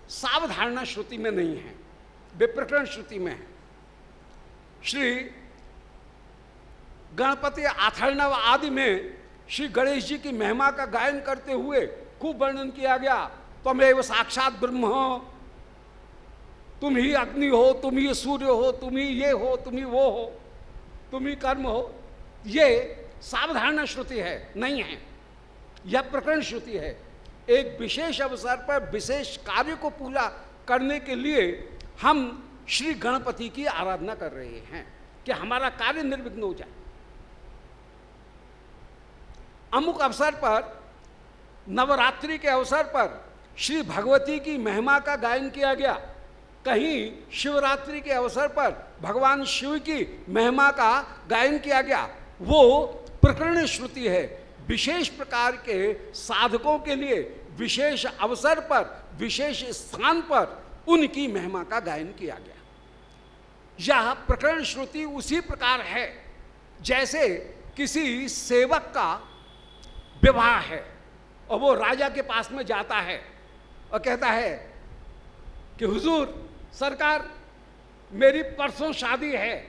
सावधारणा श्रुति में नहीं है, वे प्रकरण श्रुति में है। श्री गणपति आथर्णव आदि में श्री गणेश जी की महिमा का गायन करते हुए खूब वर्णन किया गया। त्वमेव साक्षात ब्रह्म हो, तुम ही अग्नि हो, तुम ही सूर्य हो, तुम ही ये हो, तुम ही वो हो, तुम ही कर्म हो। ये सावधारणा श्रुति है, नहीं है, यह प्रकरण श्रुति है। एक विशेष अवसर पर विशेष कार्य को पूरा करने के लिए हम श्री गणपति की आराधना कर रहे हैं कि हमारा कार्य निर्विघ्न हो जाए। अमुक अवसर पर, नवरात्रि के अवसर पर श्री भगवती की महिमा का गायन किया गया। कहीं शिवरात्रि के अवसर पर भगवान शिव की महिमा का गायन किया गया, वो प्रकरण श्रुति है। विशेष प्रकार के साधकों के लिए विशेष अवसर पर, विशेष स्थान पर उनकी महिमा का गायन किया गया। यह प्रकरण श्रुति उसी प्रकार है जैसे किसी सेवक का विवाह है और वो राजा के पास में जाता है और कहता है कि हुजूर सरकार, मेरी परसों शादी है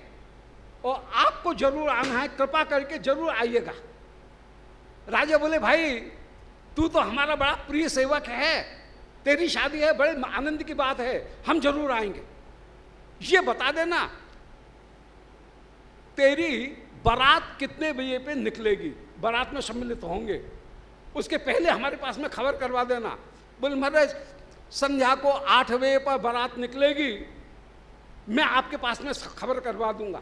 और आपको जरूर आना है, कृपा करके जरूर आइएगा। राजा बोले, भाई तू तो हमारा बड़ा प्रिय सेवक है, तेरी शादी है, बड़े आनंद की बात है, हम जरूर आएंगे। ये बता देना तेरी बारात कितने बजे पे निकलेगी, बारात में सम्मिलित होंगे, उसके पहले हमारे पास में खबर करवा देना। बोले महाराज संध्या को 8 बजे पर बारात निकलेगी मैं आपके पास में खबर करवा दूंगा।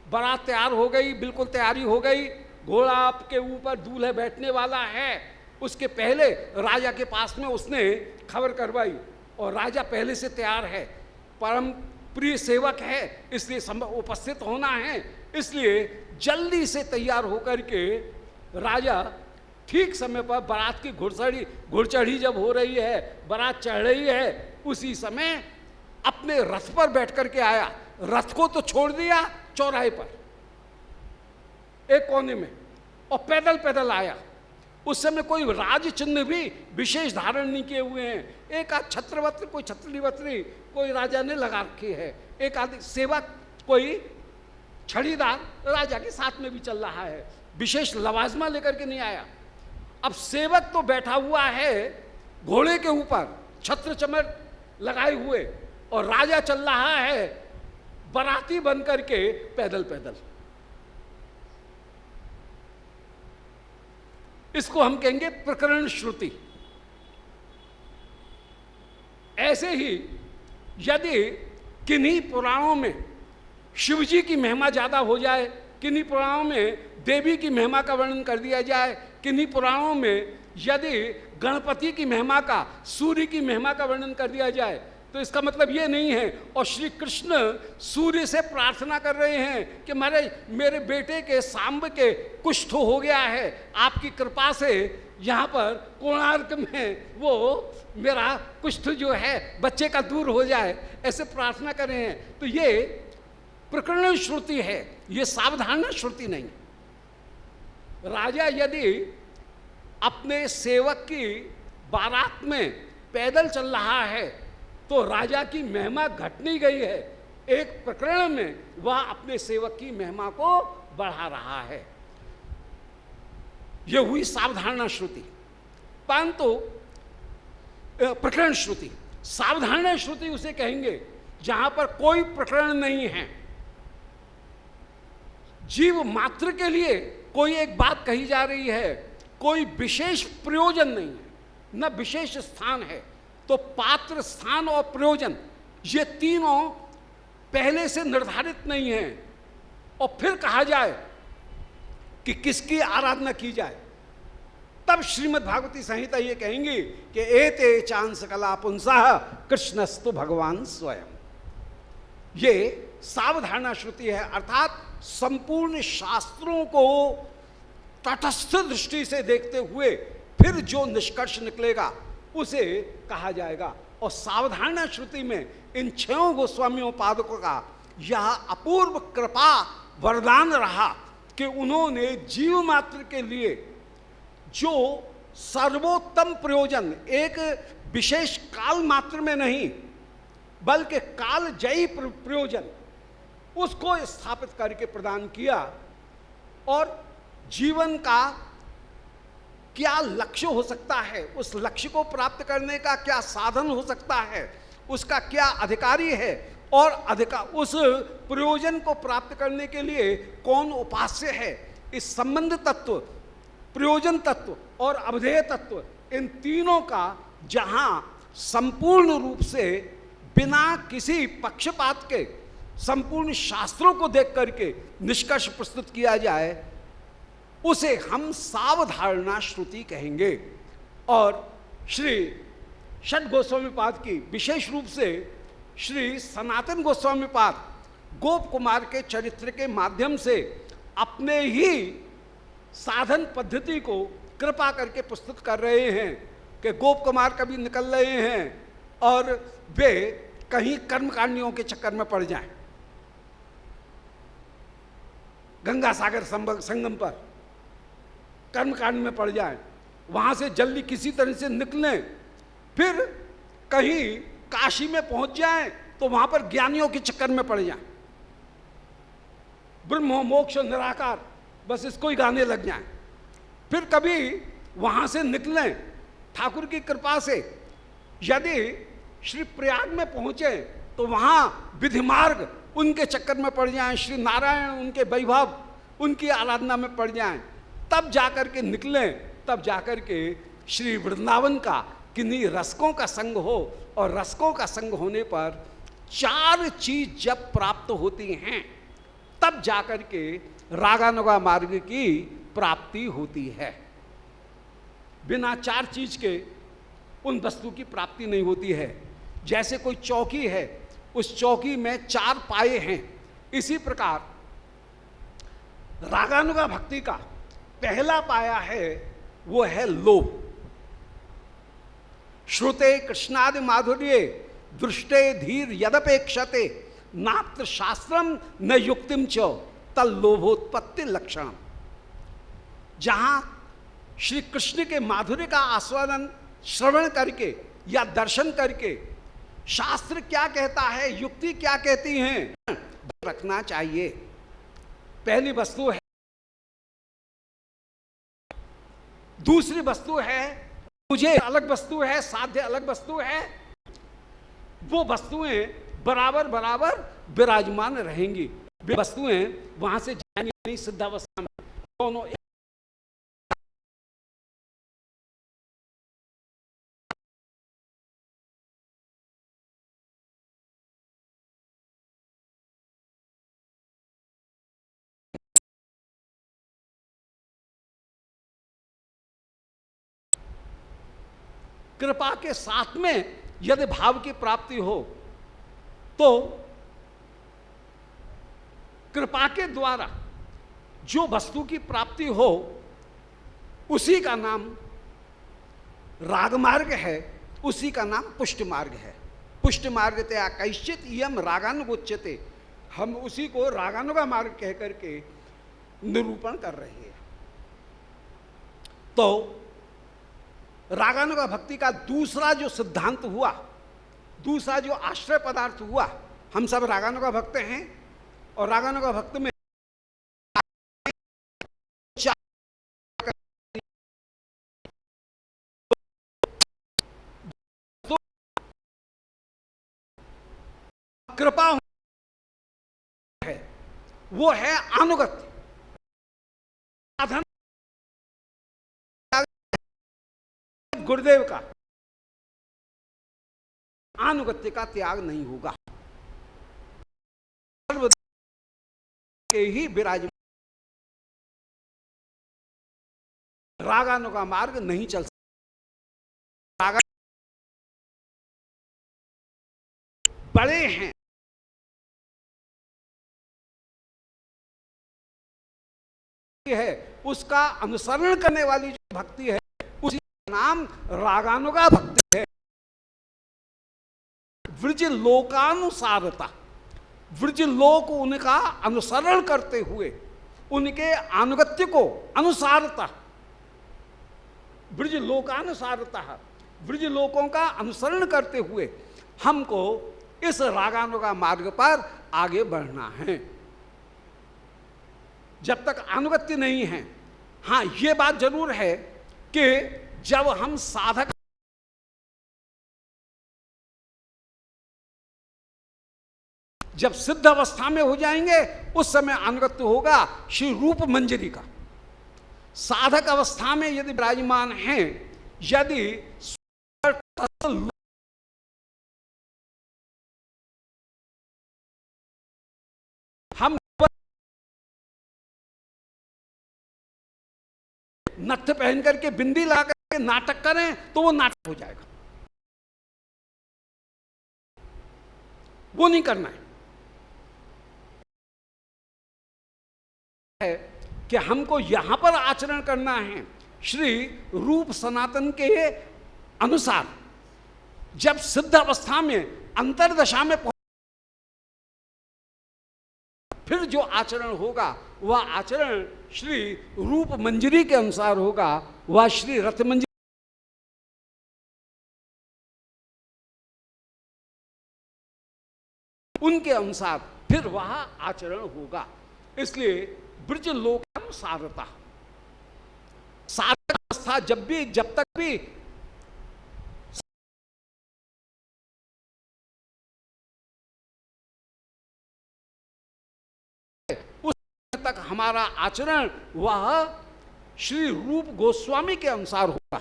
बारात तैयार हो गई, बिल्कुल तैयारी हो गई, घोड़ा आपके ऊपर दूल्हे बैठने वाला है। उसके पहले राजा के पास में उसने खबर करवाई और राजा पहले से तैयार है, परम प्रिय सेवक है, इसलिए उपस्थित होना है। इसलिए जल्दी से तैयार होकर के राजा ठीक समय पर बारात की घुड़चढ़ी जब हो रही है, बारात चढ़ रही है, उसी समय अपने रथ पर बैठ करके आया। रथ को तो छोड़ दिया चौराहे पर एक कोने में, और पैदल पैदल आया। उस समय कोई राज चिन्ह भी विशेष धारण नहीं किए हुए हैं। एक आध छत्रवस्त्र, कोई छतरी वस्त्री कोई राजा ने लगा रखी है, एक आदि सेवक कोई छड़ीदार राजा के साथ में भी चल रहा है, विशेष लवाजमा लेकर के नहीं आया। अब सेवक तो बैठा हुआ है घोड़े के ऊपर छत्र चमर लगाए हुए, और राजा चल रहा है बराती बन करके पैदल पैदल। इसको हम कहेंगे प्रकरण श्रुति। ऐसे ही यदि किन्हीं पुराणों में शिव जी की महिमा ज्यादा हो जाए, किन्हीं पुराणों में देवी की महिमा का वर्णन कर दिया जाए, किन्हीं पुराणों में यदि गणपति की महिमा का, सूर्य की महिमा का वर्णन कर दिया जाए, तो इसका मतलब ये नहीं है। और श्री कृष्ण सूर्य से प्रार्थना कर रहे हैं कि मेरे बेटे के सांब के कुष्ठ हो गया है, आपकी कृपा से यहाँ पर कोणार्क में वो मेरा कुष्ठ जो है बच्चे का दूर हो जाए, ऐसे प्रार्थना कर रहे हैं। तो ये प्रकरण श्रुति है, ये सावधान श्रुति नहीं। राजा यदि अपने सेवक की बारात में पैदल चल रहा है तो राजा की महिमा घट नहीं गई है, एक प्रकरण में वह अपने सेवक की महिमा को बढ़ा रहा है। यह हुई सावधारणा श्रुति। परंतु प्रकरण श्रुति, सावधारणा श्रुति उसे कहेंगे जहां पर कोई प्रकरण नहीं है, जीव मात्र के लिए कोई एक बात कही जा रही है, कोई विशेष प्रयोजन नहीं है, न विशेष स्थान है। तो पात्र, स्थान और प्रयोजन ये तीनों पहले से निर्धारित नहीं है। और फिर कहा जाए कि किसकी आराधना की जाए, तब श्रीमद् भागवती संहिता ये कहेंगी कि एते चांस कला पुंसः कृष्णस्तु भगवान स्वयं। ये सावधारणा श्रुति है, अर्थात संपूर्ण शास्त्रों को तटस्थ दृष्टि से देखते हुए फिर जो निष्कर्ष निकलेगा उसे कहा जाएगा। और सावधारणा श्रुति में इन 6 गोस्वामियों पादकों का यह अपूर्व कृपा वरदान रहा कि उन्होंने जीव मात्र के लिए जो सर्वोत्तम प्रयोजन, एक विशेष काल मात्र में नहीं बल्कि काल जयी प्रयोजन, उसको स्थापित करके प्रदान किया। और जीवन का क्या लक्ष्य हो सकता है, उस लक्ष्य को प्राप्त करने का क्या साधन हो सकता है, उसका क्या अधिकारी है, और उस प्रयोजन को प्राप्त करने के लिए कौन उपास्य है, इस संबंध तत्व, प्रयोजन तत्व और अवधेय तत्व, इन तीनों का जहां संपूर्ण रूप से बिना किसी पक्षपात के संपूर्ण शास्त्रों को देख करके निष्कर्ष प्रस्तुत किया जाए, उसे हम सावधारणा श्रुति कहेंगे। और श्री षट गोस्वामी पाद की, विशेष रूप से श्री सनातन गोस्वामी पाद गोप कुमार के चरित्र के माध्यम से अपने ही साधन पद्धति को कृपा करके प्रस्तुत कर रहे हैं कि गोप कुमार कभी निकल रहे हैं और वे कहीं कर्मकांडियों के चक्कर में पड़ जाएं, गंगा सागर संगम पर कर्मकांड में पड़ जाएं, वहां से जल्दी किसी तरह से निकलें, फिर कहीं काशी में पहुंच जाएं तो वहां पर ज्ञानियों के चक्कर में पड़ जाएं, ब्रह्म मोक्ष निराकार बस इसको ही गाने लग जाएं। फिर कभी वहां से निकलें ठाकुर की कृपा से, यदि श्री प्रयाग में पहुंचे तो वहां विधि मार्ग उनके चक्कर में पड़ जाएं, श्री नारायण उनके वैभव उनकी आराधना में पड़ जाएं, तब जाकर के निकलें, तब जाकर के श्री वृंदावन का किन्हीं रसकों का संग हो, और रसकों का संग होने पर 4 चीज जब प्राप्त होती हैं तब जाकर के रागानुगा मार्ग की प्राप्ति होती है। बिना 4 चीज के उन वस्तु की प्राप्ति नहीं होती है। जैसे कोई चौकी है, उस चौकी में 4 पाए हैं, इसी प्रकार रागानुगा भक्ति का पहला पाया है वो है लोभ। श्रुते कृष्णादि माधुर्ये दृष्टे धीर यदपेक्षते नात्र शास्त्रम न युक्तिम च तल्लोभोत्पत्ति लक्षण। जहां श्री कृष्ण के माधुर्य का आस्वादन श्रवण करके या दर्शन करके शास्त्र क्या कहता है, युक्ति क्या कहती हैं, रखना चाहिए। पहली वस्तु है। दूसरी वस्तु है मुझे अलग वस्तु है, साध्य अलग वस्तु है। वो वस्तुएं बराबर बराबर विराजमान रहेंगी। वे वस्तुएं वहां से जाएंगी नहीं सिद्धावस्था में। दोनों कृपा के साथ में यदि भाव की प्राप्ति हो तो कृपा के द्वारा जो वस्तु की प्राप्ति हो उसी का नाम रागमार्ग है, उसी का नाम पुष्ट मार्ग है। पुष्ट मार्ग तया कैश्चित यम रागानुगोच्यते, हम उसी को रागानुगा मार्ग कह करके निरूपण कर रहे हैं। तो रागानुगा भक्ति का दूसरा जो सिद्धांत हुआ, दूसरा जो आश्रय पदार्थ हुआ, हम सब रागानुगा भक्त हैं और रागानुगा भक्त में कृपा है, वो है अनुगत्य। साधन गुरुदेव का अनुगत्य का त्याग नहीं होगा। के ही विराज रागानुगा मार्ग नहीं चल सकता। रागा बड़े हैं, है उसका अनुसरण करने वाली जो भक्ति है उसी का नाम रागानुगा भक्ति है। व्रज लोकानुसारता, व्रज लोक उनका अनुसरण करते हुए उनके अनुगत्य को अनुसारता, व्रज लोकानुसारता, व्रज लोकों का अनुसरण करते हुए हमको इस रागानुगा मार्ग पर आगे बढ़ना है। जब तक अनुगत्य नहीं है, हाँ ये बात जरूर है कि जब हम साधक जब सिद्ध अवस्था में हो जाएंगे उस समय अनुगत्य होगा श्री रूप मंजरी का। साधक अवस्था में यदि विराजमान हैं, यदि हम नथ पहन करके बिंदी ला करके नाटक करें तो वो नाटक हो जाएगा, वो नहीं करना है कि हमको यहां पर आचरण करना है श्री रूप सनातन के अनुसार। जब सिद्ध अवस्था में अंतरदशा में फिर जो आचरण होगा वह आचरण श्री रूप मंजरी के अनुसार होगा, वह श्री रथ मंजरी उनके अनुसार फिर वह आचरण होगा। इसलिए ब्रज लोकानुसारता, साधक अवस्था जब तक भी उस तक हमारा आचरण वह श्री रूप गोस्वामी के अनुसार होगा।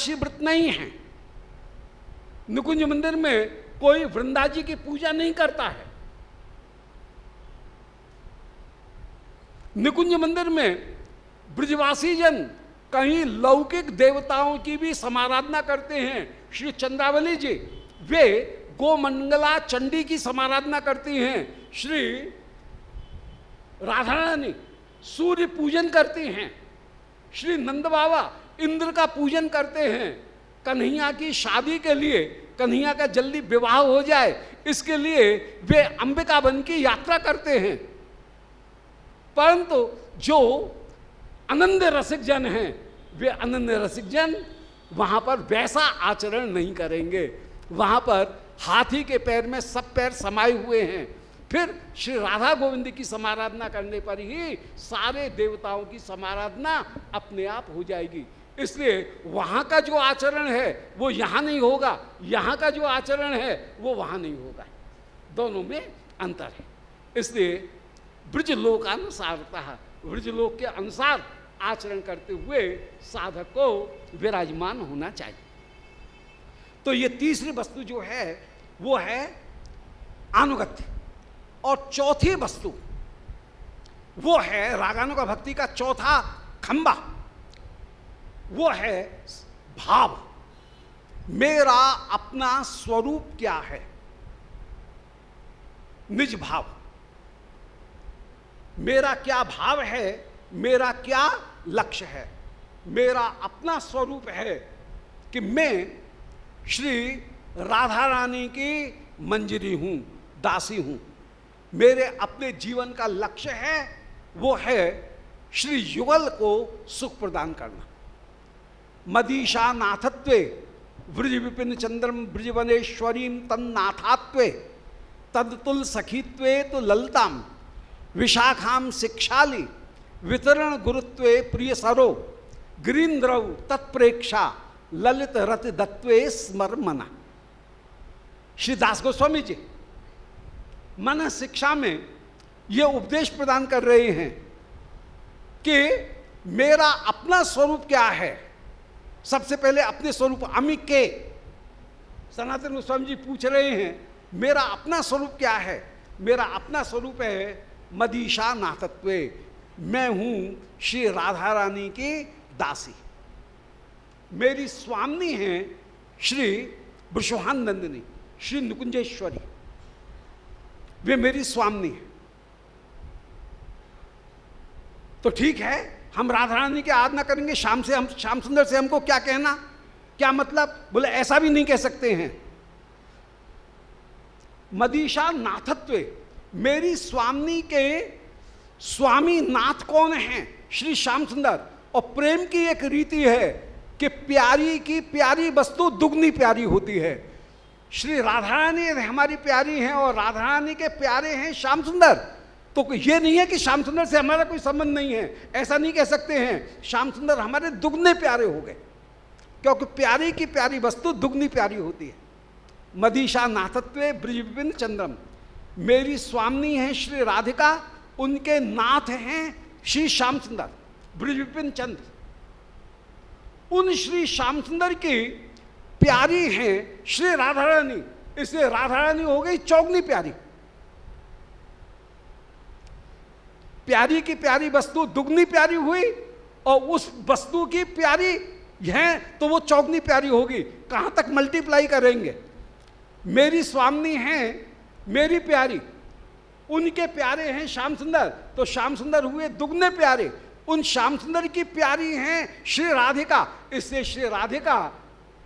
एकादशी व्रत नहीं है। निकुंज मंदिर में कोई वृंदा जी की पूजा नहीं करता है। निकुंज मंदिर में ब्रजवासी जन कहीं लौकिक देवताओं की भी समाराधना करते हैं। श्री चंद्रावली जी वे गोमंगला चंडी की समाराधना करती हैं। श्री राधा रानी सूर्य पूजन करती हैं। श्री नंद बाबा इंद्र का पूजन करते हैं। कन्हैया की शादी के लिए, कन्हैया का जल्दी विवाह हो जाए इसके लिए वे अंबिका वन की यात्रा करते हैं। परंतु जो अनन्य रसिक जन हैं वे अनन्य रसिक जन वहां पर वैसा आचरण नहीं करेंगे। वहां पर हाथी के पैर में सब पैर समाये हुए हैं। फिर श्री राधा गोविंद की समाराधना करने पर ही सारे देवताओं की समाराधना अपने आप हो जाएगी। इसलिए वहाँ का जो आचरण है वो यहाँ नहीं होगा, यहाँ का जो आचरण है वो वहाँ नहीं होगा। दोनों में अंतर है। इसलिए ब्रजलोकानुसारतः, ब्रजलोक के अनुसार आचरण करते हुए साधक को विराजमान होना चाहिए। तो ये तीसरी वस्तु जो है वो है अनुगत्य। और चौथी वस्तु वो है रागानुगा भक्ति का चौथा खंबा, वो है भाव। मेरा अपना स्वरूप क्या है, निज भाव। मेरा क्या भाव है, मेरा क्या लक्ष्य है। मेरा अपना स्वरूप है कि मैं श्री राधा रानी की मंजरी हूं, दासी हूं। मेरे अपने जीवन का लक्ष्य है वो है श्री युगल को सुख प्रदान करना। मदीशा नाथत्वे व्रज विपिन चंद्रम ब्रजवनेश्वरीम तन्नाथात्वे तदतुल सखीत्वे तो ललताम विशाखाम शिक्षाली वितरण गुरुत्वे प्रिय सरो गिरीन्द्रव तत्प्रेक्षा ललित रत दत्वे स्मरमना। श्री दास गोस्वामी जी मन शिक्षा में ये उपदेश प्रदान कर रहे हैं कि मेरा अपना स्वरूप क्या है। सबसे पहले अपने स्वरूप अमी के सनातन गोस्वामी जी पूछ रहे हैं मेरा अपना स्वरूप क्या है। मेरा अपना स्वरूप है मदीशा नाथत्वे, मैं हूं श्री राधा रानी की दासी। मेरी स्वामिनी है श्री वृषभान नंदिनी, श्री निकुंजेश्वरी, वे मेरी स्वामिनी है। तो ठीक है, हम राधा रानी की आराधना करेंगे, शाम से हम श्याम सुंदर से हमको क्या कहना, क्या मतलब। बोले ऐसा भी नहीं कह सकते हैं। मदीशा नाथत्वे, मेरी स्वामिनी के स्वामी नाथ कौन हैं, श्री श्याम सुंदर। और प्रेम की एक रीति है कि प्यारी की प्यारी वस्तु दुगनी प्यारी होती है। श्री राधा रानी हमारी प्यारी हैं और राधा रानी के प्यारे हैं श्याम सुंदर। तो ये नहीं है कि श्याम सुंदर से हमारा कोई संबंध नहीं है, ऐसा नहीं कह सकते हैं। श्याम सुंदर हमारे दुगने प्यारे हो गए, क्योंकि प्यारी की प्यारी वस्तु दुगनी प्यारी होती है। मदीशा नाथत्वे ब्रज विपिन चंद्रम, मेरी स्वामिनी है श्री राधिका, उनके नाथ हैं श्री श्याम सुंदर ब्रज विपिन चंद्र। उन श्री श्याम सुंदर की प्यारी हैं श्री राधा रानी, इसलिए राधा रानी हो गई चौगनी प्यारी। प्यारी की प्यारी वस्तु दुगनी प्यारी हुई और उस वस्तु की प्यारी है तो वो चौगनी प्यारी होगी। कहां तक मल्टीप्लाई करेंगे। मेरी स्वामिनी हैं मेरी प्यारी, उनके प्यारे हैं श्याम सुंदर, तो श्याम सुंदर हुए दुगने प्यारे। उन श्याम सुंदर की प्यारी हैं श्री राधिका, इससे श्री राधिका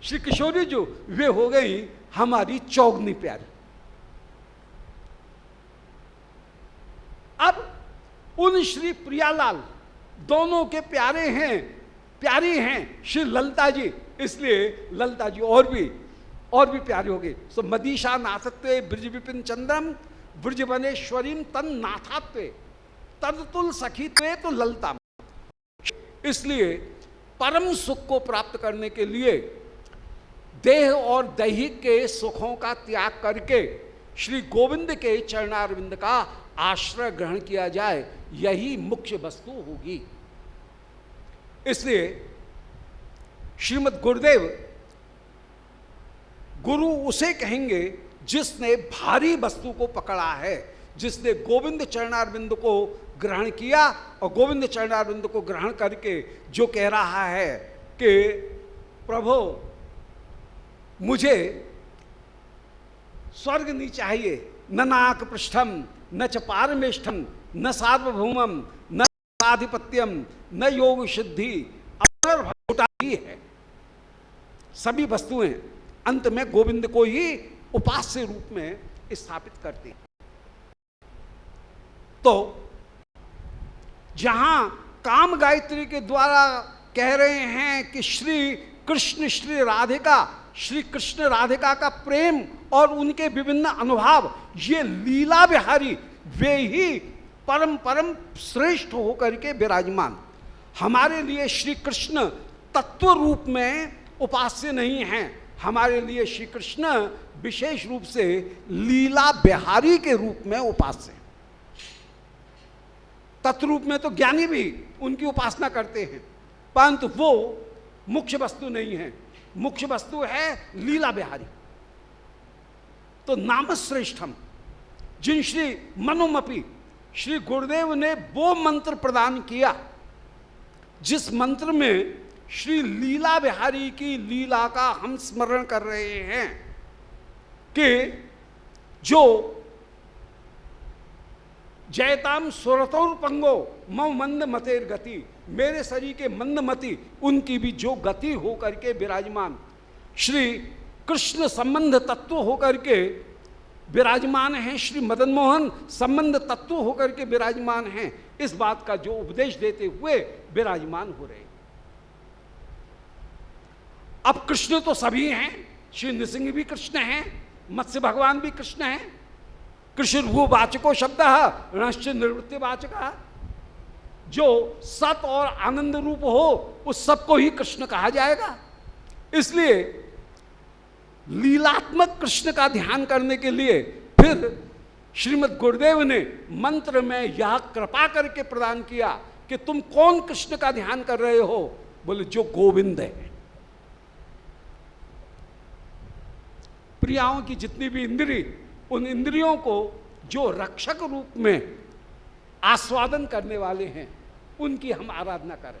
श्री किशोरी जो वे हो गई हमारी चौगनी प्यारी। अब उन श्री प्रियालाल दोनों के प्यारे हैं, प्यारी हैं श्री ललता जी, इसलिए ललता जी और भी प्यारे हो गए। सो मदीशा नाथत्वे ब्रज विपिन चंद्रम ब्रजवनेश्वरीम तन नाथात्वे तदतुल सखीत्वे तो ललता। इसलिए परम सुख को प्राप्त करने के लिए देह और दैहिक के सुखों का त्याग करके श्री गोविंद के चरणारविंद का आश्रय ग्रहण किया जाए, यही मुख्य वस्तु होगी। इसलिए श्रीमद् गुरुदेव गुरु उसे कहेंगे जिसने भारी वस्तु को पकड़ा है, जिसने गोविंद चरणारविंद को ग्रहण किया और गोविंद चरणारविंद को ग्रहण करके जो कह रहा है कि प्रभु मुझे स्वर्ग नहीं चाहिए, न नाक पृष्ठम न च पारमेष्ठम न सार्वभौमम न आधिपत्यम न योग सिद्धि, ही है। सभी वस्तुएं अंत में गोविंद को ही उपास्य रूप में स्थापित करती हैं। तो जहां काम गायत्री के द्वारा कह रहे हैं कि श्री कृष्ण श्री राधिका, श्री कृष्ण राधिका का प्रेम और उनके विभिन्न अनुभाव, ये लीला विहारी वे ही परम परम श्रेष्ठ होकर के विराजमान। हमारे लिए श्री कृष्ण तत्व रूप में उपास्य नहीं हैं, हमारे लिए श्री कृष्ण विशेष रूप से लीला बिहारी के रूप में उपास्य हैं। तत्व रूप में तो ज्ञानी भी उनकी उपासना करते हैं, परंतु वो मुख्य वस्तु नहीं है, मुख्य वस्तु है लीला बिहारी। तो नाम श्रेष्ठम, जिन श्री मनुमपि, श्री गुरुदेव ने वो मंत्र प्रदान किया जिस मंत्र में श्री लीला बिहारी की लीला का हम स्मरण कर रहे हैं कि जो जयताम सुरतौर पंगो मम मंद मतेर गति, मेरे शरीर के मंदमति उनकी भी जो गति होकर के विराजमान, श्री कृष्ण संबंध तत्व होकर के विराजमान हैं, श्री मदन मोहन संबंध तत्व होकर के विराजमान हैं, इस बात का जो उपदेश देते हुए विराजमान हो रहे हैं। अब कृष्ण तो सभी हैं, श्री नृसिंह भी कृष्ण हैं, मत्स्य भगवान भी कृष्ण हैं। कृष्ण रूपवाचको शब्द रणश्च निवृत्ति वाचक, जो सत और आनंद रूप हो उस सब को ही कृष्ण कहा जाएगा। इसलिए लीलात्मक कृष्ण का ध्यान करने के लिए फिर श्रीमद् गुरुदेव ने मंत्र में यह कृपा करके प्रदान किया कि तुम कौन कृष्ण का ध्यान कर रहे हो? बोले जो गोविंद है। प्रियाओं की जितनी भी इंद्री, उन इंद्रियों को जो रक्षक रूप में आस्वादन करने वाले हैं उनकी हम आराधना करें।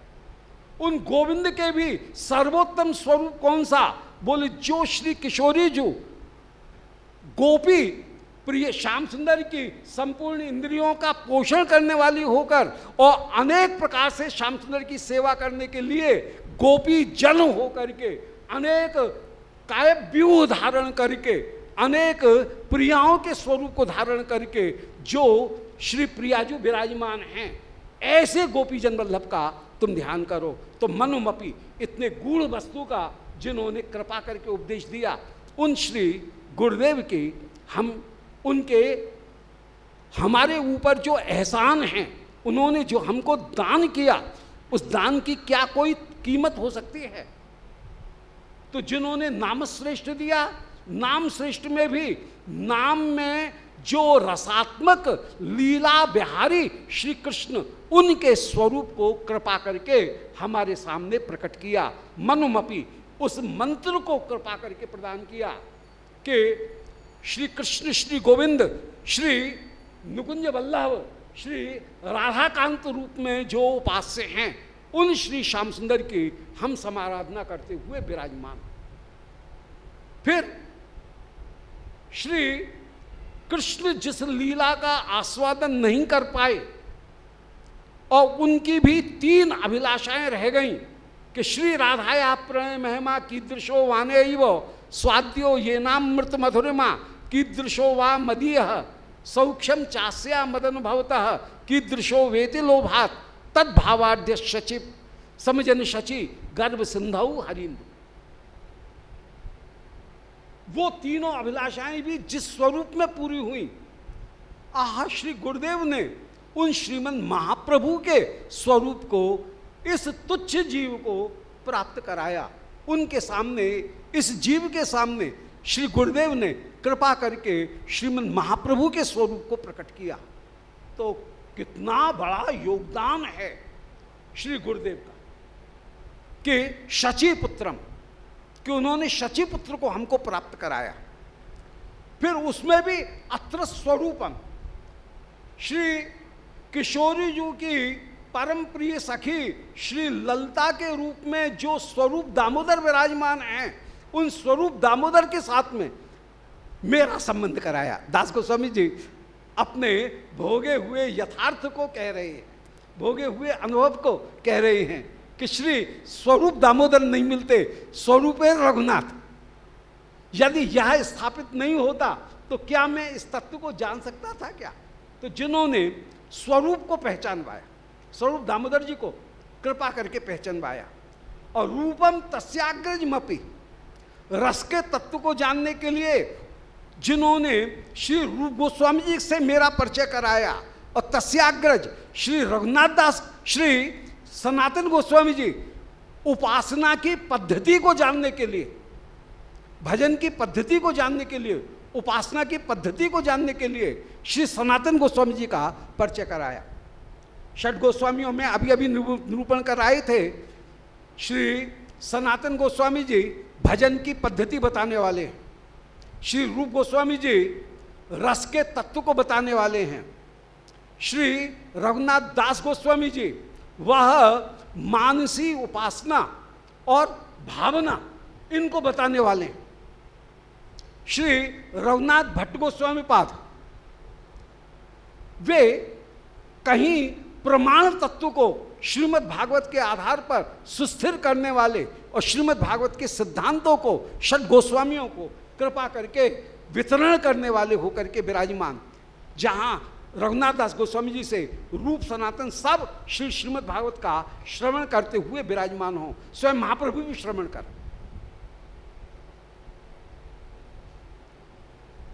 उन गोविंद के भी सर्वोत्तम स्वरूप कौन सा? बोले जो श्री किशोरी जो गोपी प्रिय श्याम सुंदर की संपूर्ण इंद्रियों का पोषण करने वाली होकर और अनेक प्रकार से श्याम सुंदर की सेवा करने के लिए गोपी जन होकर के अनेक काव्यूह धारण करके अनेक प्रियाओं के स्वरूप को धारण करके जो श्री प्रियाजू विराजमान हैं, ऐसे गोपीजन वल्लभ का तुम ध्यान करो। तो मनुमपि, इतने गूढ़ वस्तु का जिन्होंने कृपा करके उपदेश दिया, उन श्री गुरुदेव की हम उनके हमारे ऊपर जो एहसान हैं, उन्होंने जो हमको दान किया, उस दान की क्या कोई कीमत हो सकती है? तो जिन्होंने नाम श्रेष्ठ दिया, नाम श्रेष्ठ में भी नाम में जो रसात्मक लीला बिहारी श्री कृष्ण, उनके स्वरूप को कृपा करके हमारे सामने प्रकट किया। मनुमपि, उस मंत्र को कृपा करके प्रदान किया कि श्री कृष्ण श्री गोविंद श्री नुकुंज वल्लभ श्री राधाकांत रूप में जो उपास्य हैं, उन श्री श्याम सुंदर की हम समाराधना करते हुए विराजमान। फिर श्री कृष्ण जिस लीला का आस्वादन नहीं कर पाए और उनकी भी तीन अभिलाषाएं रह गईं कि श्री राधाया प्रणय महिमा कीदृशो वाने स्वाद्यो ये नाम मृत मधुरिमा कीदृशो वा मदीय सौख्यम चास्या मदन भवतः कीदृशो वेति लोभात तद्भावाद्य शचि समजन शचि गर्भ सिंधु हरिंदु। वो तीनों अभिलाषाएं भी जिस स्वरूप में पूरी हुई, आह श्री गुरुदेव ने उन श्रीमन महाप्रभु के स्वरूप को इस तुच्छ जीव को प्राप्त कराया। उनके सामने, इस जीव के सामने श्री गुरुदेव ने कृपा करके श्रीमन महाप्रभु के स्वरूप को प्रकट किया। तो कितना बड़ा योगदान है श्री गुरुदेव का कि शची पुत्रम, कि उन्होंने शची पुत्र को हमको प्राप्त कराया। फिर उसमें भी अत्र स्वरूपम, श्री किशोरी जी की परम प्रिय सखी श्री ललिता के रूप में जो स्वरूप दामोदर विराजमान हैं, उन स्वरूप दामोदर के साथ में मेरा संबंध कराया। दास गोस्वामी जी अपने भोगे हुए यथार्थ को कह रहे हैं, भोगे हुए अनुभव को कह रहे हैं कि श्री स्वरूप दामोदर नहीं मिलते, स्वरूप रघुनाथ। यदि यह स्थापित नहीं होता तो क्या मैं इस तत्व को जान सकता था क्या? तो जिन्होंने स्वरूप को पहचानवाया, स्वरूप दामोदर जी को कृपा करके पहचानवाया, और रूपम तस्याग्रजमपि, रस के तत्व को जानने के लिए जिन्होंने श्री रूप गोस्वामी जी से मेरा परिचय कराया, और तस्याग्रज श्री रघुनाथ दास, श्री सनातन गोस्वामी जी उपासना की पद्धति को जानने के लिए, भजन की पद्धति को जानने के लिए, उपासना की पद्धति को जानने के लिए श्री सनातन गोस्वामी जी का परिचय कराया। षट गोस्वामियों में अभी अभी निरूपण कर आए थे, श्री सनातन गोस्वामी जी भजन की पद्धति बताने वाले हैं, श्री रूप गोस्वामी जी रस के तत्व को बताने वाले हैं, श्री रघुनाथ दास गोस्वामी जी वह मानसी उपासना और भावना इनको बताने वाले हैं, श्री रघुनाथ भट्ट गोस्वामी पाद वे कहीं प्रमाण तत्व को श्रीमद् भागवत के आधार पर सुस्थिर करने वाले और श्रीमद् भागवत के सिद्धांतों को षट गोस्वामियों को कृपा करके वितरण करने वाले होकर के विराजमान, जहाँ रघुनाथ दास गोस्वामी जी से रूप सनातन सब श्री श्रीमद् भागवत का श्रवण करते हुए विराजमान हो, स्वयं महाप्रभु भी श्रवण कर,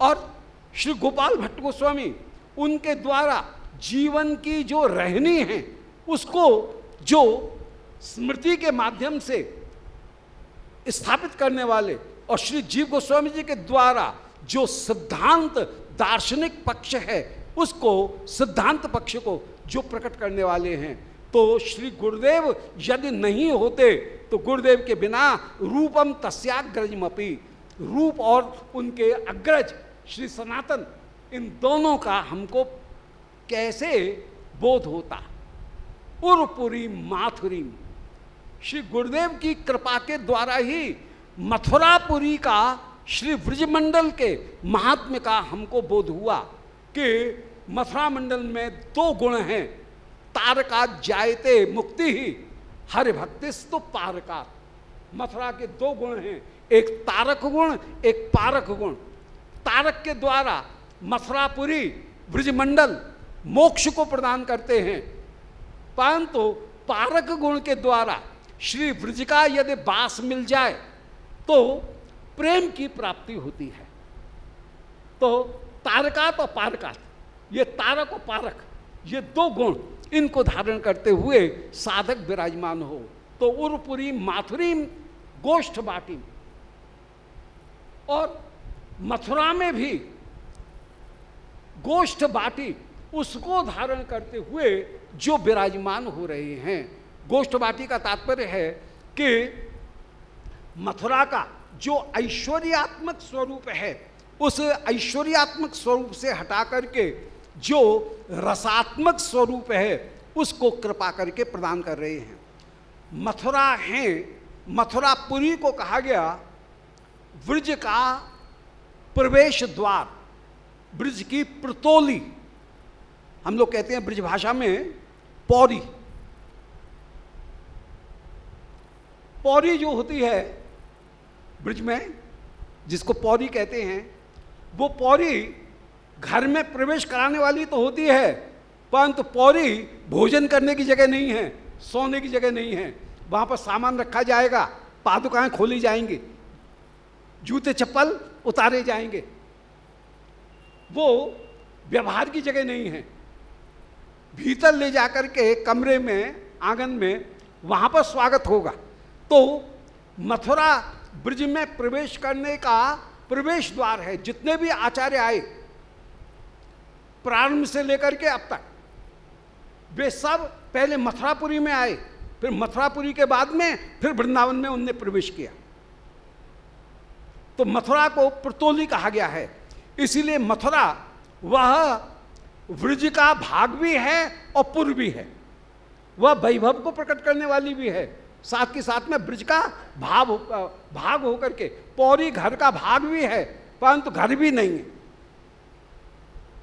और श्री गोपाल भट्ट गोस्वामी उनके द्वारा जीवन की जो रहनी है उसको जो स्मृति के माध्यम से स्थापित करने वाले, और श्री जीव गोस्वामी जी के द्वारा जो सिद्धांत दार्शनिक पक्ष है उसको, सिद्धांत पक्ष को जो प्रकट करने वाले हैं। तो श्री गुरुदेव यदि नहीं होते तो गुरुदेव के बिना रूपम तस्याग्रजमपि, रूप और उनके अग्रज श्री सनातन, इन दोनों का हमको कैसे बोध होता। उर्पुरी माथुरी, श्री गुरुदेव की कृपा के द्वारा ही मथुरापुरी का श्री ब्रजमंडल के महात्म्य का हमको बोध हुआ कि मथुरा मंडल में दो गुण हैं, तारकात जायते मुक्ति ही हरि भक्तिस्तु पारकात। मथुरा के दो गुण हैं, एक तारक गुण, एक पारक गुण। तारक के द्वारा मथुरापुरी ब्रजमंडल मोक्ष को प्रदान करते हैं, परंतु पारक गुण के द्वारा श्री ब्रज का यदि वास मिल जाए तो प्रेम की प्राप्ति होती है। तो तारकात और पारकात, ये तारक और पारक, ये दो गुण, इनको धारण करते हुए साधक विराजमान हो। तो उर्पुरी माथुरी गोष्ठ बाटी, और मथुरा में भी गोष्ठ बाटी उसको धारण करते हुए जो विराजमान हो रहे हैं। गोष्ठ बाटी का तात्पर्य है कि मथुरा का जो ऐश्वर्यात्मक स्वरूप है, उस ऐश्वर्यात्मक स्वरूप से हटा करके जो रसात्मक स्वरूप है उसको कृपा करके प्रदान कर रहे हैं। मथुरा है, मथुरापुरी को कहा गया ब्रज का प्रवेश द्वार, ब्रज की प्रतोली, हम लोग कहते हैं ब्रज भाषा में पौड़ी। पौड़ी जो होती है ब्रज में, जिसको पौड़ी कहते हैं, वो पौड़ी घर में प्रवेश कराने वाली तो होती है, परंतु पौड़ी भोजन करने की जगह नहीं है, सोने की जगह नहीं है। वहाँ पर सामान रखा जाएगा, पादुकाएं खोली जाएंगी, जूते चप्पल उतारे जाएंगे, वो व्यवहार की जगह नहीं है। भीतर ले जाकर के कमरे में, आंगन में, वहाँ पर स्वागत होगा। तो मथुरा ब्रज में प्रवेश करने का प्रवेश द्वार है। जितने भी आचार्य आए प्रारंभ से लेकर के अब तक, वे सब पहले मथुरापुरी में आए, फिर मथुरापुरी के बाद में फिर वृंदावन में उनने प्रवेश किया। तो मथुरा को प्रतोली कहा गया है, इसीलिए मथुरा वह व्रज का भाग भी है और पुर भी है, वह वैभव को प्रकट करने वाली भी है, साथ के साथ में ब्रज का भाग होकर के पौरी घर का भाग भी है, परंतु घर भी नहीं है।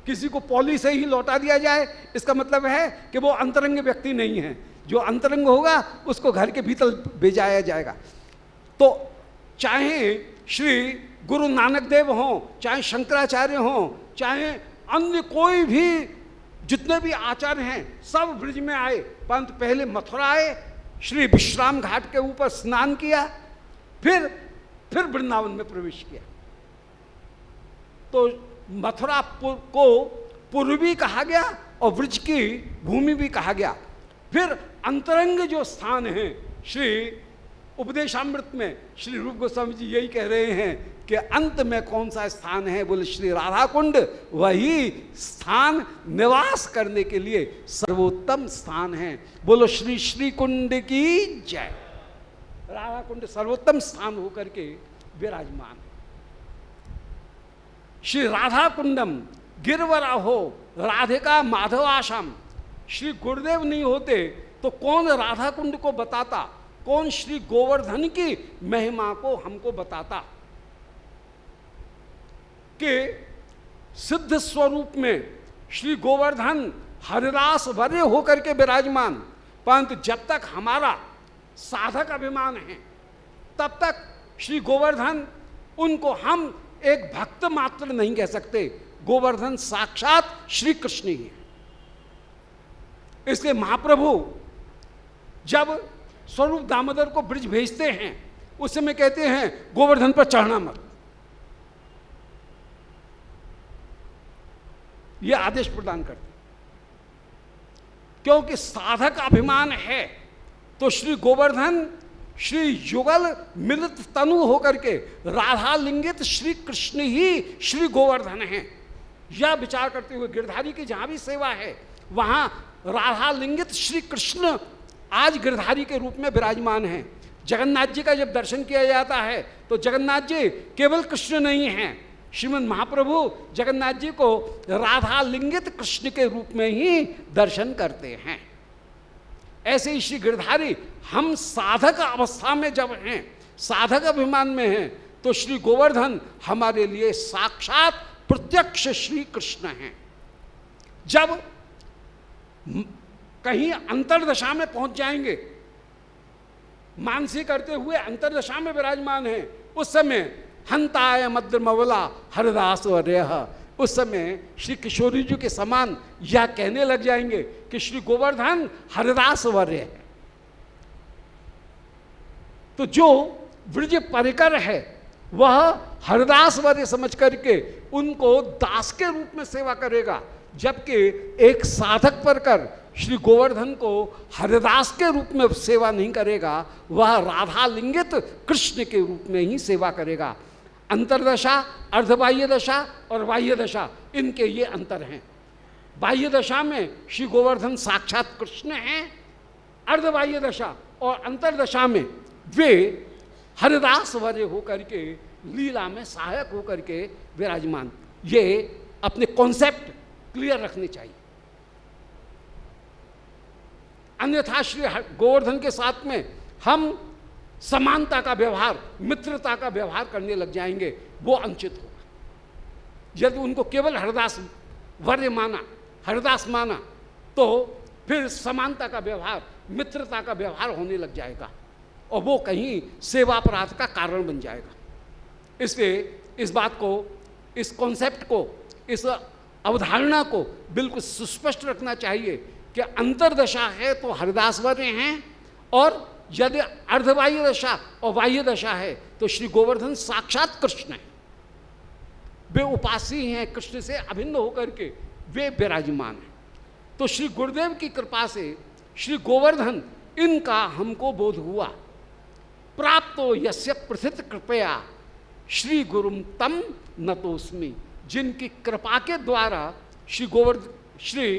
किसी को पौली से ही लौटा दिया जाए इसका मतलब है कि वो अंतरंग व्यक्ति नहीं है, जो अंतरंग होगा उसको घर के भीतर भेजाया जाएगा। तो चाहे श्री गुरु नानक देव हों, चाहे शंकराचार्य हों, चाहे अन्य कोई भी जितने भी आचार्य हैं, सब ब्रज में आए, परंतु पहले मथुरा आए, श्री विश्राम घाट के ऊपर स्नान किया, फिर वृंदावन में प्रवेश किया। तो मथुरा को पूर्वी कहा गया और ब्रज की भूमि भी कहा गया। फिर अंतरंग जो स्थान है, श्री उपदेशामृत में श्री रूप गोस्वामी जी यही कह रहे हैं कि अंत में कौन सा स्थान है, बोले श्री राधा कुंड, वही स्थान निवास करने के लिए सर्वोत्तम स्थान है। बोलो श्री श्री कुंड की जय। राधा कुंड सर्वोत्तम स्थान होकर के विराजमान है। श्री राधा कुंडम गिरवरा हो राधिका माधवाशम। श्री गुरुदेव नहीं होते तो कौन राधा कुंड को बताता, कौन श्री गोवर्धन की महिमा को हमको बताता कि सिद्ध स्वरूप में श्री गोवर्धन हरिदास वर्य होकर के विराजमान, परंतु जब तक हमारा साधक अभिमान है तब तक श्री गोवर्धन उनको हम एक भक्त मात्र नहीं कह सकते, गोवर्धन साक्षात श्री कृष्ण ही है। इसलिए महाप्रभु जब स्वरूप दामोदर को ब्रज भेजते हैं उस समय कहते हैं गोवर्धन पर चढ़ना मत, यह आदेश प्रदान करते, क्योंकि साधक अभिमान है तो श्री गोवर्धन श्री युगल मिलित तनु होकर के राधा लिंगित श्री कृष्ण ही श्री गोवर्धन हैं। यह विचार करते हुए गिरधारी की जहां भी सेवा है वहां राधा लिंगित श्री कृष्ण आज गिरधारी के रूप में विराजमान हैं। जगन्नाथ जी का जब दर्शन किया जाता है तो जगन्नाथ जी केवल कृष्ण नहीं हैं, श्रीमद् महाप्रभु जगन्नाथ जी को राधा लिंगित कृष्ण के रूप में ही दर्शन करते हैं। ऐसे ही श्री गिरधारी हम साधक अवस्था में जब हैं, साधक अभिमान में हैं, तो श्री गोवर्धन हमारे लिए साक्षात प्रत्यक्ष श्री कृष्ण हैं। जब कहीं अंतरदशा में पहुंच जाएंगे, मानसी करते हुए अंतरदशा में विराजमान है, उस समय हंताय मद्रमवला हरिदास वर्य, उस समय श्री किशोरी जी के समान यह कहने लग जाएंगे कि श्री गोवर्धन हरिदास वर्य है। तो जो ब्रज परिकर है वह हरिदास वर्य समझ करके उनको दास के रूप में सेवा करेगा, जबकि एक साधक परकर श्री गोवर्धन को हरिदास के रूप में सेवा नहीं करेगा, वह राधा लिंगित कृष्ण के रूप में ही सेवा करेगा। अंतरदशा, अर्धबाह्य दशा और बाह्य दशा, इनके ये अंतर हैं। बाह्य दशा में श्री गोवर्धन साक्षात कृष्ण हैं, अर्धबाह्य दशा और अंतरदशा में वे हरिदास वर्य होकर के लीला में सहायक होकर के विराजमान। ये अपने कॉन्सेप्ट क्लियर रखने चाहिए, अन्यथा श्री गोवर्धन के साथ में हम समानता का व्यवहार, मित्रता का व्यवहार करने लग जाएंगे, वो अनुचित होगा। यदि उनको केवल हरिदास वर्य माना, हरिदास माना, तो फिर समानता का व्यवहार, मित्रता का व्यवहार होने लग जाएगा और वो कहीं सेवापराध का कारण बन जाएगा। इसलिए इस बात को, इस कॉन्सेप्ट को, इस अवधारणा को बिल्कुल सुस्पष्ट रखना चाहिए कि अंतरदशा है तो हरिदास वर्य हैं, और यदि अर्धबाह्य दशा और बाह्य दशा है तो श्री गोवर्धन साक्षात कृष्ण है, वे उपासी हैं, कृष्ण से अभिन्न होकर के वे विराजमान हैं। तो श्री गुरुदेव की कृपा से श्री गोवर्धन इनका हमको बोध हुआ। प्राप्तो यस्य प्रथित कृपया श्री गुरुम तम नतोस्मि, जिनकी कृपा के द्वारा श्री गोवर्धन, श्री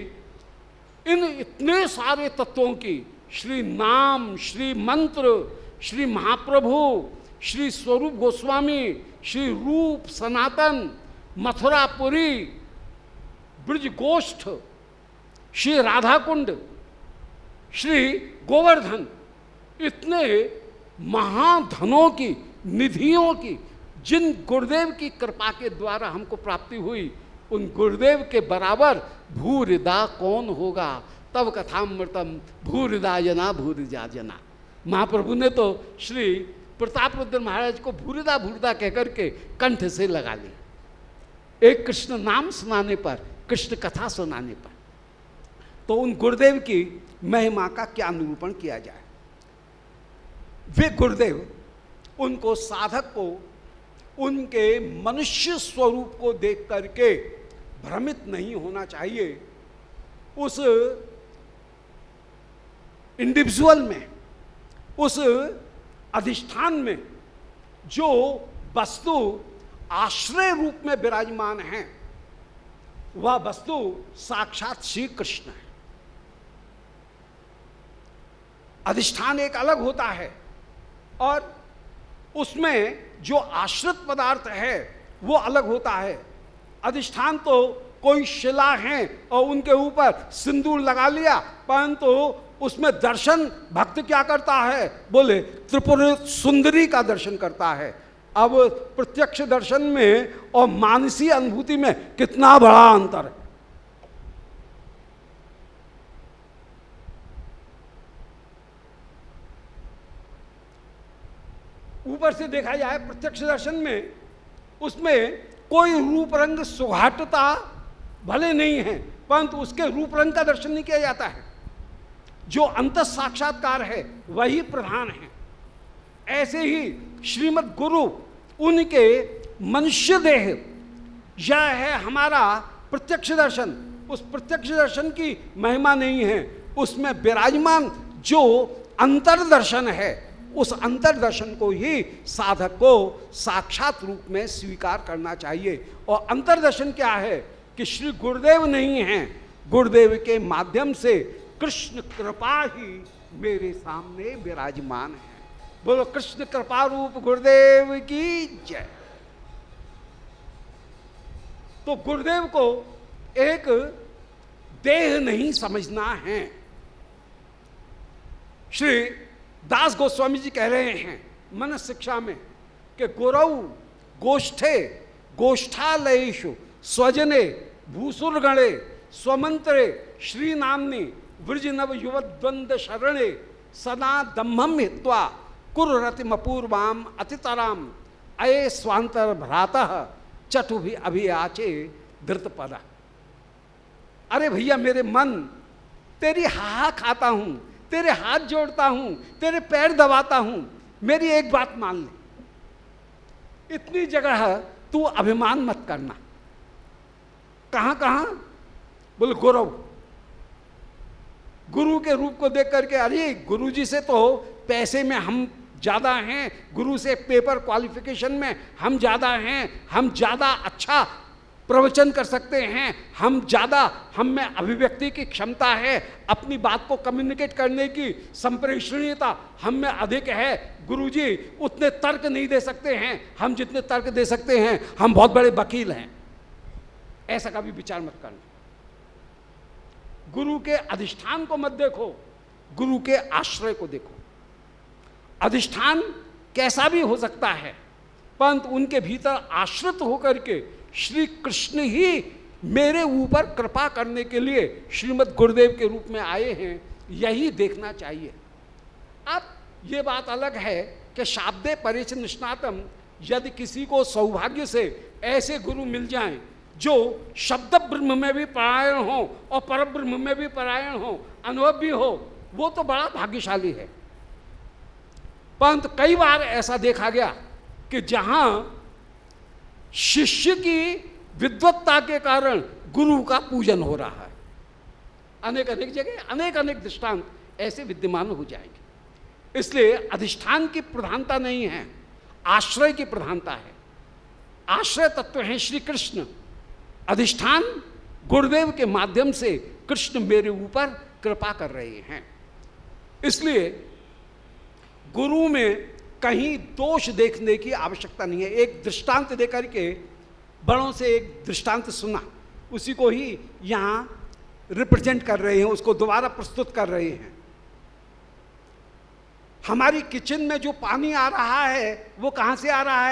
इन इतने सारे तत्वों की श्री नाम, श्री मंत्र, श्री महाप्रभु, श्री स्वरूप गोस्वामी, श्री रूप सनातन, मथुरापुरी, ब्रज गोष्ठ, श्री राधा कुंड, श्री गोवर्धन, इतने महाधनों की, निधियों की जिन गुरुदेव की कृपा के द्वारा हमको प्राप्ति हुई, उन गुरुदेव के बराबर भूरिदा कौन होगा। तब कथामृतम भूरिदाजना भूरिजा जना। महाप्रभु ने तो श्री प्रतापरुद्र महाराज को भूरिदा भूरिदा कहकर के कंठ से लगा लिया, एक कृष्ण नाम सुनाने पर, कृष्ण कथा सुनाने पर। तो उन गुरुदेव की महिमा का क्या निरूपण किया जाए। वे गुरुदेव, उनको साधक को उनके मनुष्य स्वरूप को देख करके भ्रमित नहीं होना चाहिए। उस इंडिविजुअल में, उस अधिष्ठान में जो वस्तु आश्रय रूप में विराजमान है, वह वस्तु साक्षात श्री कृष्ण है। अधिष्ठान एक अलग होता है और उसमें जो आश्रित पदार्थ है वो अलग होता है। अधिष्ठान तो कोई शिला है और उनके ऊपर सिंदूर लगा लिया, परंतु उसमें दर्शन भक्त क्या करता है, बोले त्रिपुर सुंदरी का दर्शन करता है। अब प्रत्यक्ष दर्शन में और मानसी अनुभूति में कितना बड़ा अंतर है। ऊपर से देखा जाए प्रत्यक्ष दर्शन में, उसमें कोई रूप रंग सुघाटता भले नहीं है, परंतु उसके रूप रंग का दर्शन नहीं किया जाता है। जो अंत साक्षात्कार है वही प्रधान है। ऐसे ही श्रीमद् गुरु, उनके मनुष्य देह, यह है हमारा प्रत्यक्ष दर्शन। उस प्रत्यक्ष दर्शन की महिमा नहीं है, उसमें विराजमान जो अंतर्दर्शन है, उस अंतर्दर्शन को ही साधक को साक्षात रूप में स्वीकार करना चाहिए। और अंतर्दर्शन क्या है कि श्री गुरुदेव नहीं हैं, गुरुदेव के माध्यम से कृष्ण कृपा ही मेरे सामने विराजमान है। बोलो कृष्ण कृपा रूप गुरुदेव की जय। तो गुरुदेव को एक देह नहीं समझना है। श्री दास गोस्वामी जी कह रहे हैं मन शिक्षा में कि गुरौ गोष्ठे गोष्ठालयेषु स्वजने भूसुरगणे स्वमंत्रे श्री नामनी वृजनव युवद्वंद शरणे सदा दम्भम हित्वा कुररतिमपूर्वाम अतितराम अये स्वांतर भ्रातः चटु भी अभियाचे धृतपदा। अरे भैया मेरे मन, तेरी हा खाता हूं, तेरे हाथ जोड़ता हूं, तेरे पैर दबाता हूं, मेरी एक बात मान ले, इतनी जगह तू अभिमान मत करना। कहां कहां, बोल गुरु, गुरु के रूप को देख करके, अरे गुरु जी से तो पैसे में हम ज़्यादा हैं, गुरु से पेपर क्वालिफिकेशन में हम ज़्यादा हैं, हम ज़्यादा अच्छा प्रवचन कर सकते हैं, हम ज़्यादा, हम में अभिव्यक्ति की क्षमता है, अपनी बात को कम्युनिकेट करने की संप्रेषणीयता हम में अधिक है। गुरुजी उतने तर्क नहीं दे सकते हैं, हम जितने तर्क दे सकते हैं, हम बहुत बड़े वकील हैं। ऐसा कभी विचार मत करना। गुरु के अधिष्ठान को मत देखो, गुरु के आश्रय को देखो। अधिष्ठान कैसा भी हो सकता है, परंतु उनके भीतर आश्रित होकर के श्री कृष्ण ही मेरे ऊपर कृपा करने के लिए श्रीमद् गुरुदेव के रूप में आए हैं, यही देखना चाहिए। अब ये बात अलग है कि शाब्दे परिच निष्णातम, यदि किसी को सौभाग्य से ऐसे गुरु मिल जाएं जो शब्द ब्रह्म में भी परायण हो और पर ब्रह्म में भी परायण हो, अनुभव भी हो, वो तो बड़ा भाग्यशाली है। परंतु कई बार ऐसा देखा गया कि जहां शिष्य की विद्वत्ता के कारण गुरु का पूजन हो रहा है, अनेक अनेक जगह अनेक अनेक दृष्टांत ऐसे विद्यमान हो जाएंगे। इसलिए अधिष्ठान की प्रधानता नहीं है, आश्रय की प्रधानता है। आश्रय तत्व है श्री कृष्ण, अधिष्ठान गुरुदेव के माध्यम से कृष्ण मेरे ऊपर कृपा कर रहे हैं। इसलिए गुरु में कहीं दोष देखने की आवश्यकता नहीं है। एक दृष्टांत देकर के बड़ों से एक दृष्टांत सुना, उसी को ही यहाँ रिप्रेजेंट कर रहे हैं, उसको दोबारा प्रस्तुत कर रहे हैं। हमारी किचन में जो पानी आ रहा है वो कहाँ से आ रहा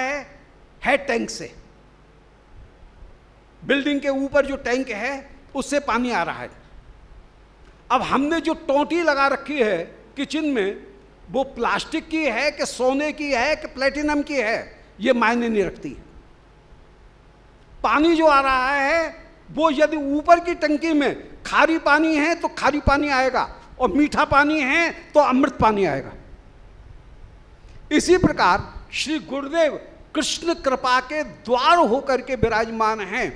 है टैंक से। बिल्डिंग के ऊपर जो टैंक है उससे पानी आ रहा है। अब हमने जो टोंटी लगा रखी है किचन में, वो प्लास्टिक की है कि सोने की है कि प्लेटिनम की है, ये मायने नहीं रखती। पानी जो आ रहा है वो यदि ऊपर की टंकी में खारी पानी है तो खारी पानी आएगा, और मीठा पानी है तो अमृत पानी आएगा। इसी प्रकार श्री गुरुदेव कृष्ण कृपा के द्वार होकर के विराजमान हैं।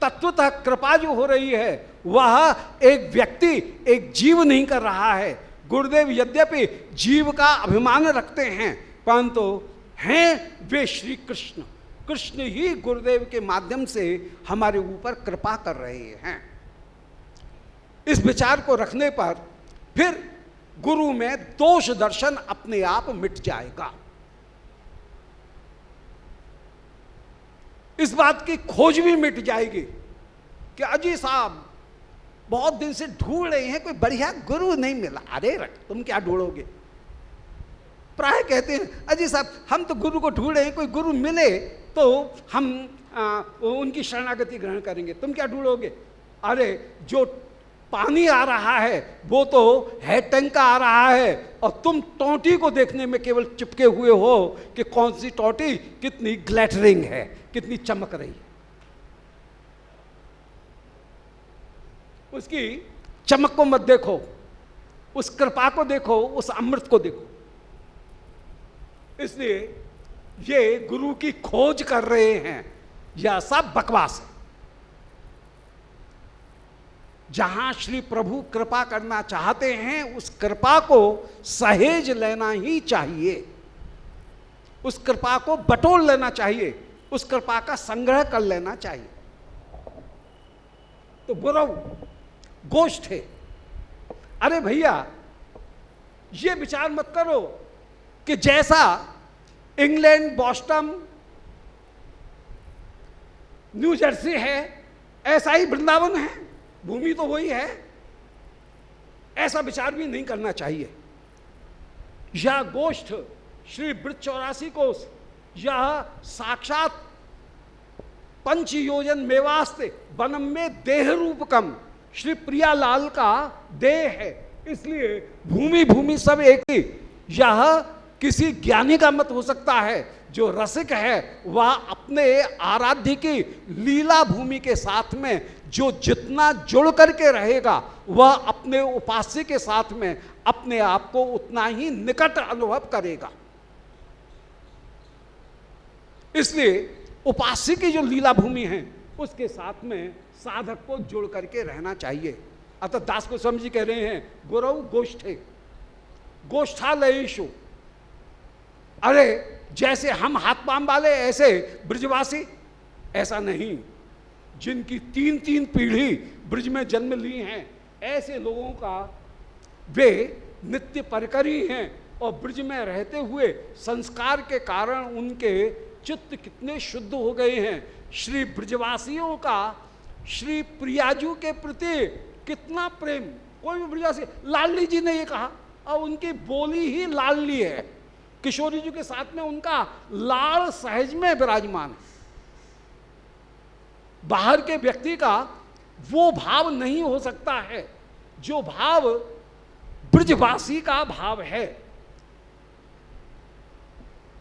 तत्वतः कृपा जो हो रही है वह एक व्यक्ति, एक जीव नहीं कर रहा है। गुरुदेव यद्यपि जीव का अभिमान रखते हैं, परंतु हैं वे श्री कृष्ण। कृष्ण ही गुरुदेव के माध्यम से हमारे ऊपर कृपा कर रहे हैं। इस विचार को रखने पर फिर गुरु में दोष दर्शन अपने आप मिट जाएगा। इस बात की खोज भी मिट जाएगी कि अजी साहब बहुत दिन से ढूंढ रहे हैं, कोई बढ़िया गुरु नहीं मिला। अरे तुम क्या ढूंढोगे? प्राय कहते हैं अजी साहब हम तो गुरु को ढूंढ रहे हैं, कोई गुरु मिले तो हम उनकी शरणागति ग्रहण करेंगे, तुम क्या ढूंढोगे? अरे जो पानी आ रहा है वो तो है टैंक का आ रहा है, और तुम टोंटी को देखने में केवल चिपके हुए हो कि कौन सी टोंटी कितनी ग्लैटरिंग है, कितनी चमक रही है। उसकी चमक को मत देखो, उस कृपा को देखो, उस अमृत को देखो। इसलिए ये गुरु की खोज कर रहे हैं, यह सब बकवास है। जहां श्री प्रभु कृपा करना चाहते हैं उस कृपा को सहेज लेना ही चाहिए, उस कृपा को बटोर लेना चाहिए, उस कृपा का संग्रह कर लेना चाहिए। तो गुरु गोष्ठ है। अरे भैया ये विचार मत करो कि जैसा इंग्लैंड, बॉस्टन, न्यू जर्सी है ऐसा ही वृंदावन है, भूमि तो वही है। ऐसा विचार भी नहीं करना चाहिए। यह गोष्ठ श्री ब्रज 84 कोश, यह साक्षात पंच योजन मेवास्ते वनम में देह रूपकम श्री प्रियालाल का देह है। इसलिए भूमि भूमि सब एक ही। यह किसी ज्ञानी का मत हो सकता है, जो रसिक है वह अपने आराध्य की लीला भूमि के साथ में जो जितना जुड़ करके रहेगा वह अपने उपास्य के साथ में अपने आप को उतना ही निकट अनुभव करेगा। इसलिए उपास्य की जो लीला भूमि है उसके साथ में साधक को जुड़ करके रहना चाहिए। अतः दास गोस्वामी जी कह रहे हैं गुरु गोष्ठे गोष्ठालयेषु। अरे जैसे हम हाथ पांव वाले ऐसे ब्रजवासी, ऐसा नहीं। जिनकी 3-3 पीढ़ी ब्रज में जन्म ली हैं ऐसे लोगों का वे नित्य परकरी हैं, और ब्रज में रहते हुए संस्कार के कारण उनके चित्त कितने शुद्ध हो गए हैं। श्री ब्रजवासियों का श्री प्रियाजू के प्रति कितना प्रेम। कोई भी ब्रजवासी, लाडली जी ने ये कहा, और उनकी बोली ही लाडली है। किशोरी जी के साथ में उनका लाड़ सहज में विराजमान है। बाहर के व्यक्ति का वो भाव नहीं हो सकता है जो भाव ब्रजवासी का भाव है।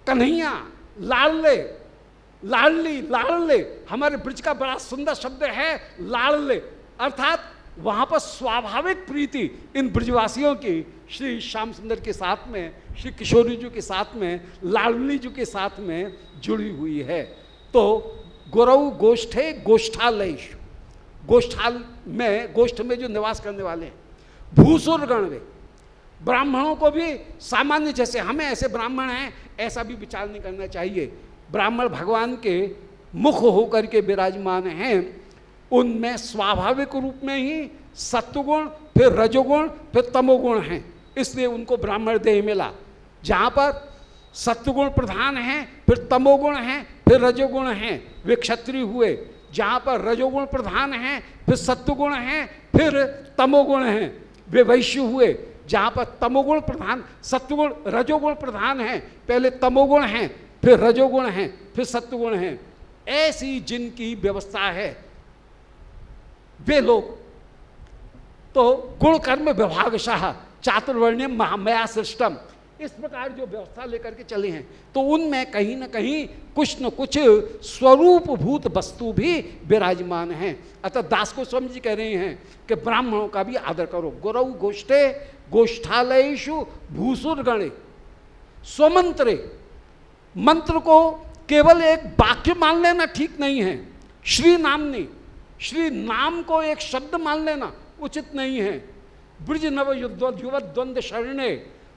कन्हैया, लाडले, लाडली, लाडले, हमारे ब्रज का बड़ा सुंदर शब्द है लाडले। अर्थात वहां पर स्वाभाविक प्रीति इन ब्रजवासियों की श्री श्याम सुंदर के साथ में, श्री किशोरी जी के साथ में, लाडली जी के साथ में जुड़ी हुई है। तो गुरु गोष्ठे गोष्ठालय, गोष्ठ में जो निवास करने वाले हैं भूसुर गण, वे ब्राह्मणों को भी सामान्य जैसे हमें ऐसे ब्राह्मण हैं ऐसा भी विचार नहीं करना चाहिए। ब्राह्मण भगवान के मुख होकर के विराजमान हैं, उनमें स्वाभाविक रूप में ही सत्वगुण, फिर रजोगुण, फिर तमोगुण हैं। इसलिए उनको ब्राह्मण देह मिला। जहाँ पर सत्वगुण प्रधान है, फिर तमोगुण है, फिर रजोगुण है, वे क्षत्रिय हुए। जहाँ पर रजोगुण प्रधान है, फिर सत्वगुण है, फिर तमोगुण है, वे वैश्य हुए। जहाँ पर तमोगुण प्रधान, सत्वगुण रजोगुण प्रधान है, पहले तमोगुण है, फिर रजोगुण है, फिर सत्वगुण है, ऐसी जिनकी व्यवस्था है वे लोग तो गुण कर्म विभागशाह चातुर्वर्ण्यम महामया सृष्टम, इस प्रकार जो व्यवस्था लेकर के चले हैं, तो उनमें कहीं न कहीं कुछ न कुछ स्वरूपभूत वस्तु भी विराजमान हैं। अतः दास गोस्वामी जी कह रहे हैं कि ब्राह्मणों का भी आदर करो। गुरौ गोष्ठे गोष्ठालयेषु भूसुरगणे स्वमंत्रे, मंत्र को केवल एक वाक्य मान लेना ठीक नहीं है। श्री नामनी, श्री नाम को एक शब्द मान लेना उचित नहीं है। ब्रज नव युवत द्वंद्व शरणे,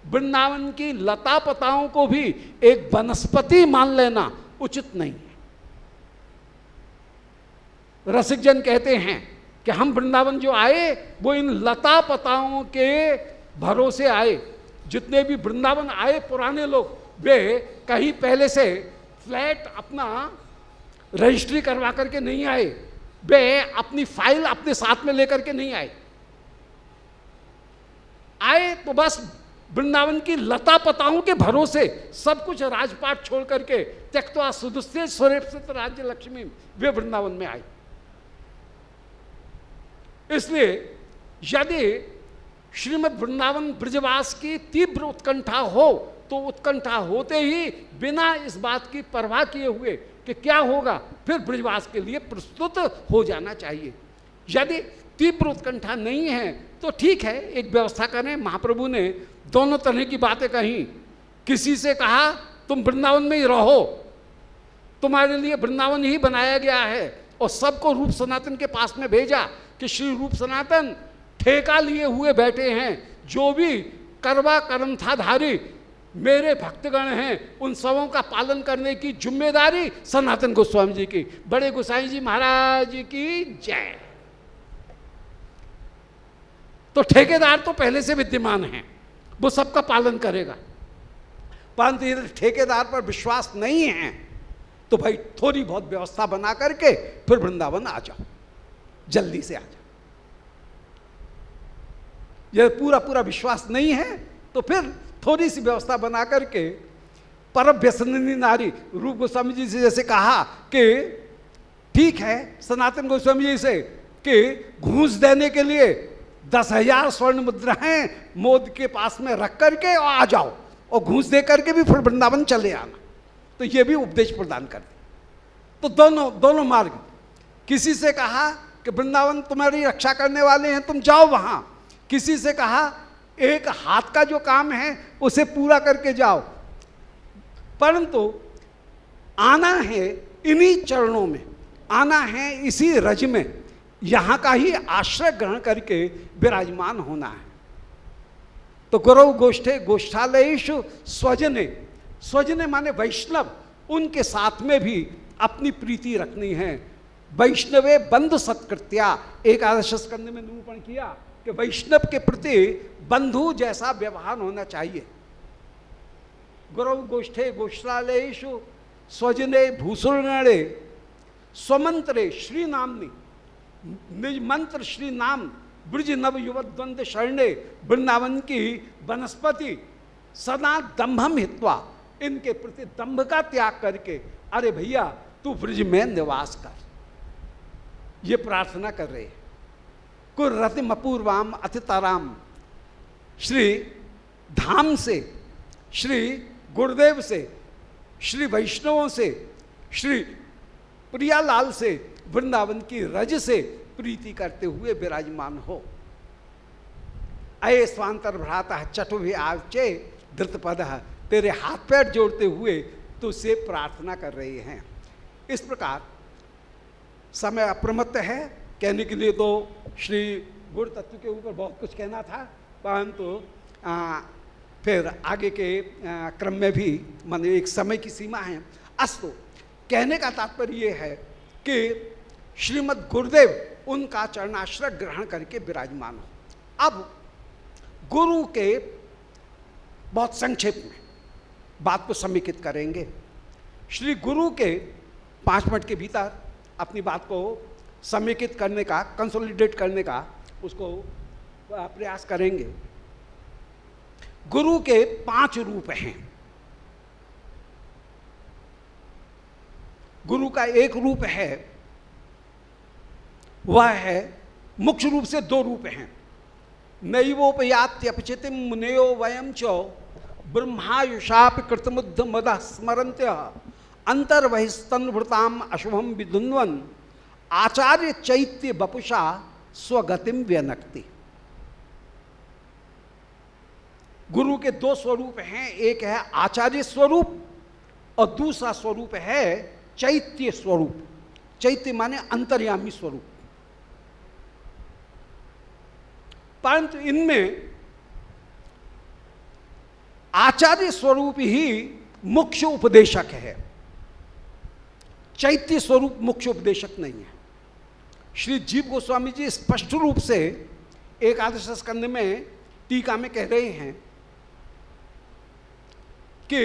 वृंदावन की लता पताओं को भी एक वनस्पति मान लेना उचित नहीं है। रसिक जन कहते हैं कि हम वृंदावन जो आए वो इन लता पताओं के भरोसे आए। जितने भी वृंदावन आए पुराने लोग, वे कहीं पहले से फ्लैट अपना रजिस्ट्री करवा करके नहीं आए, वे अपनी फाइल अपने साथ में लेकर के नहीं आए। आए तो बस वृंदावन की लता पताओं के भरोसे सब कुछ राजपाट छोड़ करके त्यक्त्वा सुदुस्ते स्वरेप्सित राज्य लक्ष्मी, वे वृंदावन में आए। इसलिए यदि श्रीमद् वृंदावन ब्रजवास की तीव्र उत्कंठा हो तो उत्कंठा होते ही बिना इस बात की परवाह किए हुए कि क्या होगा, फिर ब्रजवास के लिए प्रस्तुत हो जाना चाहिए। यदि तीव्र उत्कंठा नहीं है तो ठीक है, एक व्यवस्था करें। महाप्रभु ने दोनों तरह की बातें कही। किसी से कहा तुम वृंदावन में ही रहो, तुम्हारे लिए वृंदावन ही बनाया गया है, और सबको रूप सनातन के पास में भेजा कि श्री रूप सनातन ठेका लिए हुए बैठे हैं, जो भी करवा कर्मथाधारी मेरे भक्तगण हैं उन सबों का पालन करने की जिम्मेदारी सनातन गोस्वामी जी की। बड़े गोसाई जी महाराज की जय। तो ठेकेदार तो पहले से विद्यमान है, वो सबका पालन करेगा। परंतु यदि ठेकेदार पर विश्वास नहीं है तो भाई थोड़ी बहुत व्यवस्था बना करके फिर वृंदावन आ जाओ, जल्दी से आ जाओ। यदि पूरा पूरा विश्वास नहीं है तो फिर थोड़ी सी व्यवस्था बना करके, परम व्यसनी नारी रूप गोस्वामी जी से जैसे कहा कि ठीक है सनातन गोस्वामी जी से कि घूस देने के लिए 10,000 स्वर्ण मुद्राएं मोद के पास में रख करके और आ जाओ, और घूस दे करके भी फिर वृंदावन चले आना, तो ये भी उपदेश प्रदान कर दे। तो दोनों मार्ग। किसी से कहा कि वृंदावन तुम्हारी रक्षा करने वाले हैं, तुम जाओ वहां। किसी से कहा एक हाथ का जो काम है उसे पूरा करके जाओ, परंतु आना है इन्हीं चरणों में, आना है इसी रज में, यहां का ही आश्रय ग्रहण करके विराजमान होना है। तो गुरौ गोष्ठे गोष्ठालयेषु स्वजने, स्वजने माने वैष्णव, उनके साथ में भी अपनी प्रीति रखनी है। वैष्णवे बंधु सत्कृत्या, एकादश स्कंद में निरूपण किया कि वैष्णव के प्रति बंधु जैसा व्यवहार होना चाहिए। गुरौ गोष्ठे गोष्ठालयेषु स्वजने भूसुरगणे स्वमंत्रे श्री नामनी, निज मंत्र श्री नाम ब्रज नव युवत द्वंद्व शरणे, वृंदावन की वनस्पति सदा दंभम हित्वा, इनके प्रति दंभ का त्याग करके अरे भैया तू ब्रज में निवास कर, ये प्रार्थना कर रहे हैं। कुर रतिम अपूर्वाम अतिताराम, श्री धाम से, श्री गुरुदेव से, श्री वैष्णवों से, श्री प्रियालाल से, वृंदावन की रज से प्रीति करते हुए विराजमान हो। अये स्वांतर भ्राता चटुभि आचे धृतपद, तेरे हाथ पैर जोड़ते हुए तुझसे प्रार्थना कर रहे हैं। इस प्रकार समय अप्रमत्त है, कहने के लिए तो श्री गुरु तत्व के ऊपर बहुत कुछ कहना था, परंतु फिर आगे के क्रम में भी मान एक समय की सीमा है। अस्तु, कहने का तात्पर्य ये है कि श्रीमद् गुरुदेव उनका चरणाश्रय ग्रहण करके विराजमान हो। अब गुरु के बहुत संक्षेप में बात को समेकित करेंगे। श्री गुरु के 5 मिनट के भीतर अपनी बात को समेकित करने का, कंसोलिडेट करने का उसको प्रयास करेंगे। गुरु के 5 रूप हैं। गुरु का एक रूप है, वह है, मुख्य रूप से 2 रूप हैं। नैवोपयात्यपचितिम मुनेयो वयम च ब्रह्मायुषाप कृतमुद्ध मद स्मरन्त्य अंतर्वहिस्तन्वृताम अशुभम विदुन्वन आचार्य चैत्य बपुषा स्वगतिम व्यनक्ति। गुरु के 2 स्वरूप हैं, एक है आचार्य स्वरूप और दूसरा स्वरूप है चैत्य स्वरूप। चैत्य माने अंतर्यामी स्वरूप। परंतु इनमें आचार्य स्वरूप ही मुख्य उपदेशक है, चैत्य स्वरूप मुख्य उपदेशक नहीं है। श्री जीव गोस्वामी जी स्पष्ट रूप से एकादश स्कंध में टीका में कह रहे हैं कि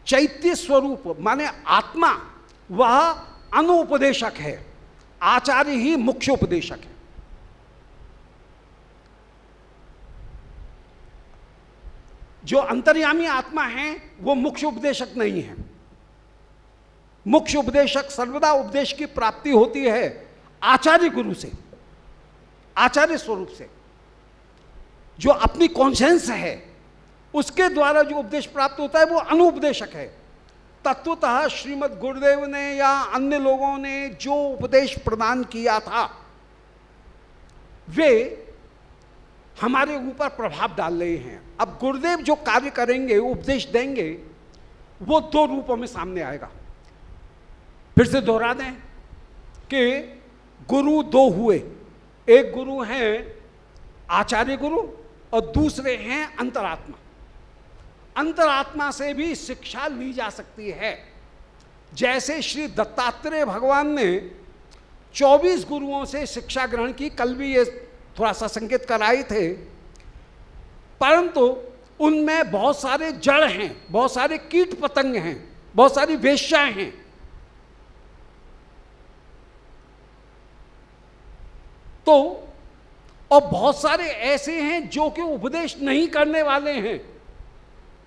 चैत्य स्वरूप माने आत्मा वह अनुपदेशक है, आचार्य ही मुख्य उपदेशक है। जो अंतर्यामी आत्मा है वो मुख्य उपदेशक नहीं है। मुख्य उपदेशक सर्वदा उपदेश की प्राप्ति होती है आचार्य गुरु से, आचार्य स्वरूप से। जो अपनी कॉन्शियंस है उसके द्वारा जो उपदेश प्राप्त होता है वो अनुपदेशक है। तत्वतः श्रीमद् गुरुदेव ने या अन्य लोगों ने जो उपदेश प्रदान किया था वे हमारे ऊपर प्रभाव डाल रहे हैं। अब गुरुदेव जो कार्य करेंगे, उपदेश देंगे, वो 2 रूपों में सामने आएगा। फिर से दोहरा दें कि गुरु 2 हुए, एक गुरु हैं आचार्य गुरु और दूसरे हैं अंतरात्मा। अंतरात्मा से भी शिक्षा ली जा सकती है। जैसे श्री दत्तात्रेय भगवान ने 24 गुरुओं से शिक्षा ग्रहण की, कल भी ये थोड़ा सा संकेत कराए थे, परंतु उनमें बहुत सारे जड़ हैं, बहुत सारे कीट पतंग हैं, बहुत सारी वेश्याएं हैं। तो और बहुत सारे ऐसे हैं जो कि उपदेश नहीं करने वाले हैं,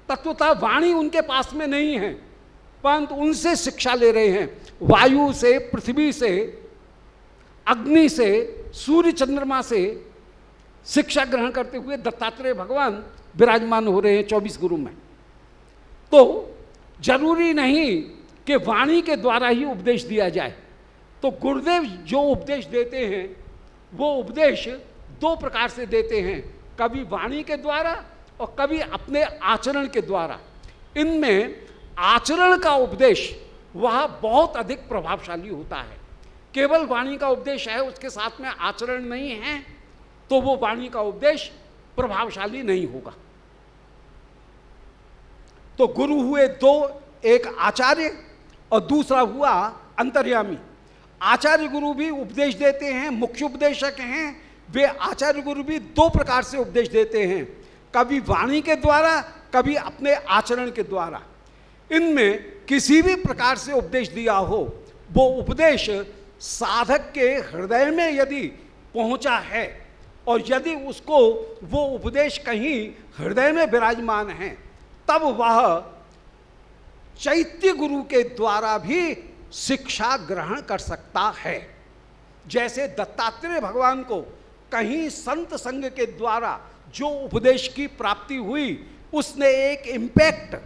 तत्वतः वाणी उनके पास में नहीं है, परंतु उनसे शिक्षा ले रहे हैं। वायु से, पृथ्वी से, अग्नि से, सूर्य चंद्रमा से शिक्षा ग्रहण करते हुए दत्तात्रेय भगवान विराजमान हो रहे हैं 24 गुरु में। तो जरूरी नहीं कि वाणी के द्वारा ही उपदेश दिया जाए। तो गुरुदेव जो उपदेश देते हैं वो उपदेश 2 प्रकार से देते हैं, कभी वाणी के द्वारा और कभी अपने आचरण के द्वारा। इनमें आचरण का उपदेश वह बहुत अधिक प्रभावशाली होता है। केवल वाणी का उपदेश है, उसके साथ में आचरण नहीं है, तो वो वाणी का उपदेश प्रभावशाली नहीं होगा। तो गुरु हुए 2, एक आचार्य और दूसरा हुआ अंतर्यामी। आचार्य गुरु भी उपदेश देते हैं, मुख्य उपदेशक हैं। वे आचार्य गुरु भी 2 प्रकार से उपदेश देते हैं, कभी वाणी के द्वारा, कभी अपने आचरण के द्वारा। इनमें किसी भी प्रकार से उपदेश दिया हो, वो उपदेश साधक के हृदय में यदि पहुंचा है और यदि उसको वो उपदेश कहीं हृदय में विराजमान है, तब वह चैत्य गुरु के द्वारा भी शिक्षा ग्रहण कर सकता है। जैसे दत्तात्रेय भगवान को कहीं संत संग के द्वारा जो उपदेश की प्राप्ति हुई, उसने एक इम्पैक्ट,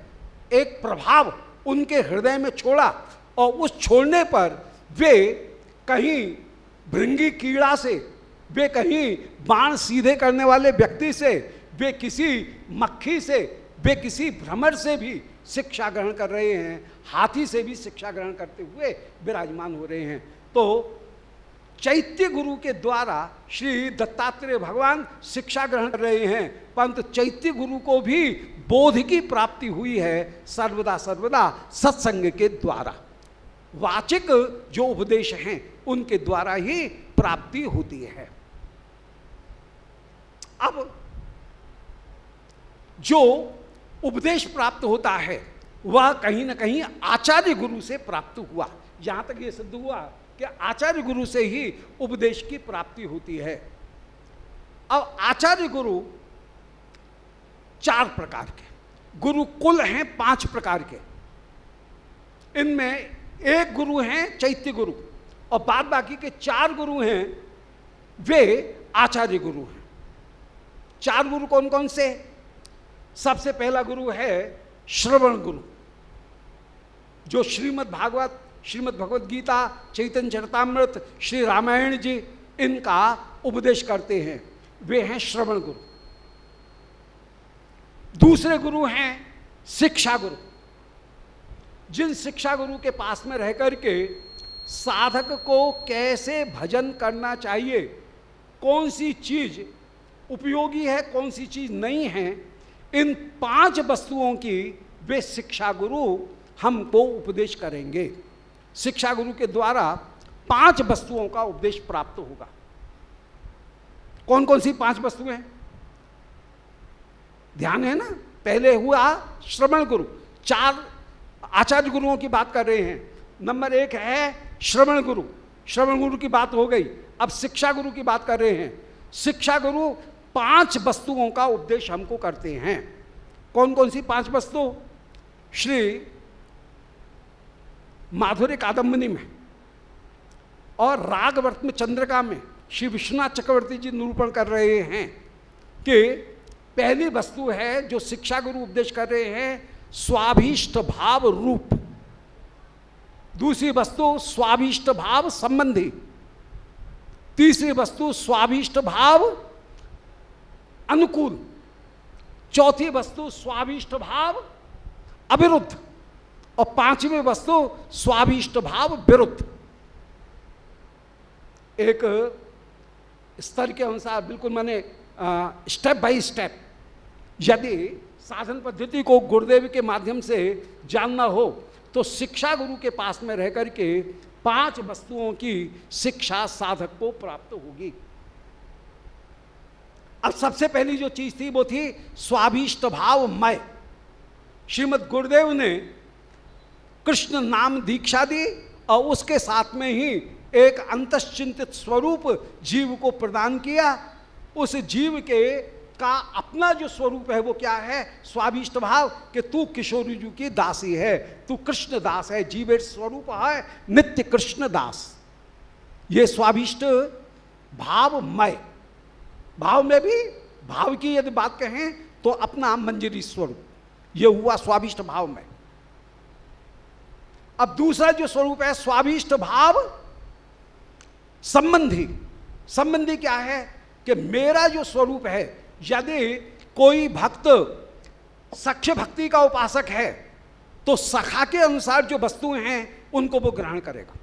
एक प्रभाव उनके हृदय में छोड़ा, और उस छोड़ने पर वे कहीं भृंगी कीड़ा से, वे कहीं बाण सीधे करने वाले व्यक्ति से, वे किसी मक्खी से, वे किसी भ्रमर से भी शिक्षा ग्रहण कर रहे हैं, हाथी से भी शिक्षा ग्रहण करते हुए विराजमान हो रहे हैं। तो चैत्य गुरु के द्वारा श्री दत्तात्रेय भगवान शिक्षा ग्रहण कर रहे हैं, परंतु चैत्य गुरु को भी बोध की प्राप्ति हुई है सर्वदा सर्वदा सत्संग के द्वारा। वाचिक जो उपदेश हैं उनके द्वारा ही प्राप्ति होती है। अब जो उपदेश प्राप्त होता है वह कहीं ना कहीं आचार्य गुरु से प्राप्त हुआ। यहां तक यह सिद्ध हुआ कि आचार्य गुरु से ही उपदेश की प्राप्ति होती है। अब आचार्य गुरु 4 प्रकार के, गुरुकुल हैं 5 प्रकार के। इनमें एक गुरु हैं चैत्य गुरु और बाद बाकी के 4 गुरु हैं वे आचार्य गुरु हैं। 4 गुरु कौन कौन से? सबसे पहला गुरु है श्रवण गुरु, जो श्रीमद् भागवत, श्रीमद् भगवद गीता, चैतन्य चरितामृत, श्री रामायण जी इनका उपदेश करते हैं, वे हैं श्रवण गुरु। दूसरे गुरु हैं शिक्षा गुरु, जिन शिक्षा गुरु के पास में रह करके साधक को कैसे भजन करना चाहिए, कौन सी चीज उपयोगी है, कौन सी चीज नहीं है, इन 5 वस्तुओं की वे शिक्षा गुरु हमको उपदेश करेंगे। शिक्षा गुरु के द्वारा 5 वस्तुओं का उपदेश प्राप्त होगा। कौन कौन सी 5 वस्तुएं? ध्यान है ना? पहले हुआ श्रवण गुरु, 4 आचार्य गुरुओं की बात कर रहे हैं। नंबर 1 है श्रवण गुरु, श्रवण गुरु की बात हो गई। अब शिक्षा गुरु की बात कर रहे हैं। शिक्षा गुरु 5 वस्तुओं का उपदेश हमको करते हैं। कौन कौन सी 5 वस्तु? श्री माधुर्य कादम्बनी में और रागवर्त्म चंद्रिका में श्री विश्वनाथ चक्रवर्ती जी निरूपण कर रहे हैं कि पहली वस्तु है जो शिक्षा गुरु उपदेश कर रहे हैं, स्वाभीष्ट भाव रूप। दूसरी वस्तु स्वाभीष्ट भाव संबंधी। तीसरी वस्तु स्वाभीष्ट भाव अनुकूल। चौथी वस्तु स्वाभीष्ट भाव अविरुद्ध और 5वीं वस्तु स्वाभीष्ट भाव विरुद्ध। एक स्तर के अनुसार बिल्कुल माने स्टेप बाय स्टेप, यदि साधन पद्धति को गुरुदेव के माध्यम से जानना हो तो शिक्षा गुरु के पास में रह करके 5 वस्तुओं की शिक्षा साधक को प्राप्त होगी। अब सबसे पहली जो चीज थी वो थी स्वाभीष्ट भाव मय। श्रीमद् गुरुदेव ने कृष्ण नाम दीक्षा दी और उसके साथ में ही एक अंतश्चिंतित स्वरूप जीव को प्रदान किया। उस जीव के का अपना जो स्वरूप है वो क्या है? स्वाभीष्ट भाव, कि तू किशोरी जी की दासी है, तू कृष्ण दास है, जीवेर स्वरूप है नित्य कृष्ण दास। ये स्वाभीष्ट भावमय। भाव में भी भाव की यदि बात कहें तो अपना मंजरी स्वरूप, ये हुआ स्वाभीष्ट भाव में। अब दूसरा जो स्वरूप है स्वाभीष्ट भाव संबंधी। संबंधी क्या है? कि मेरा जो स्वरूप है, यदि कोई भक्त सख्य भक्ति का उपासक है तो सखा के अनुसार जो वस्तुएं हैं उनको वो ग्रहण करेगा।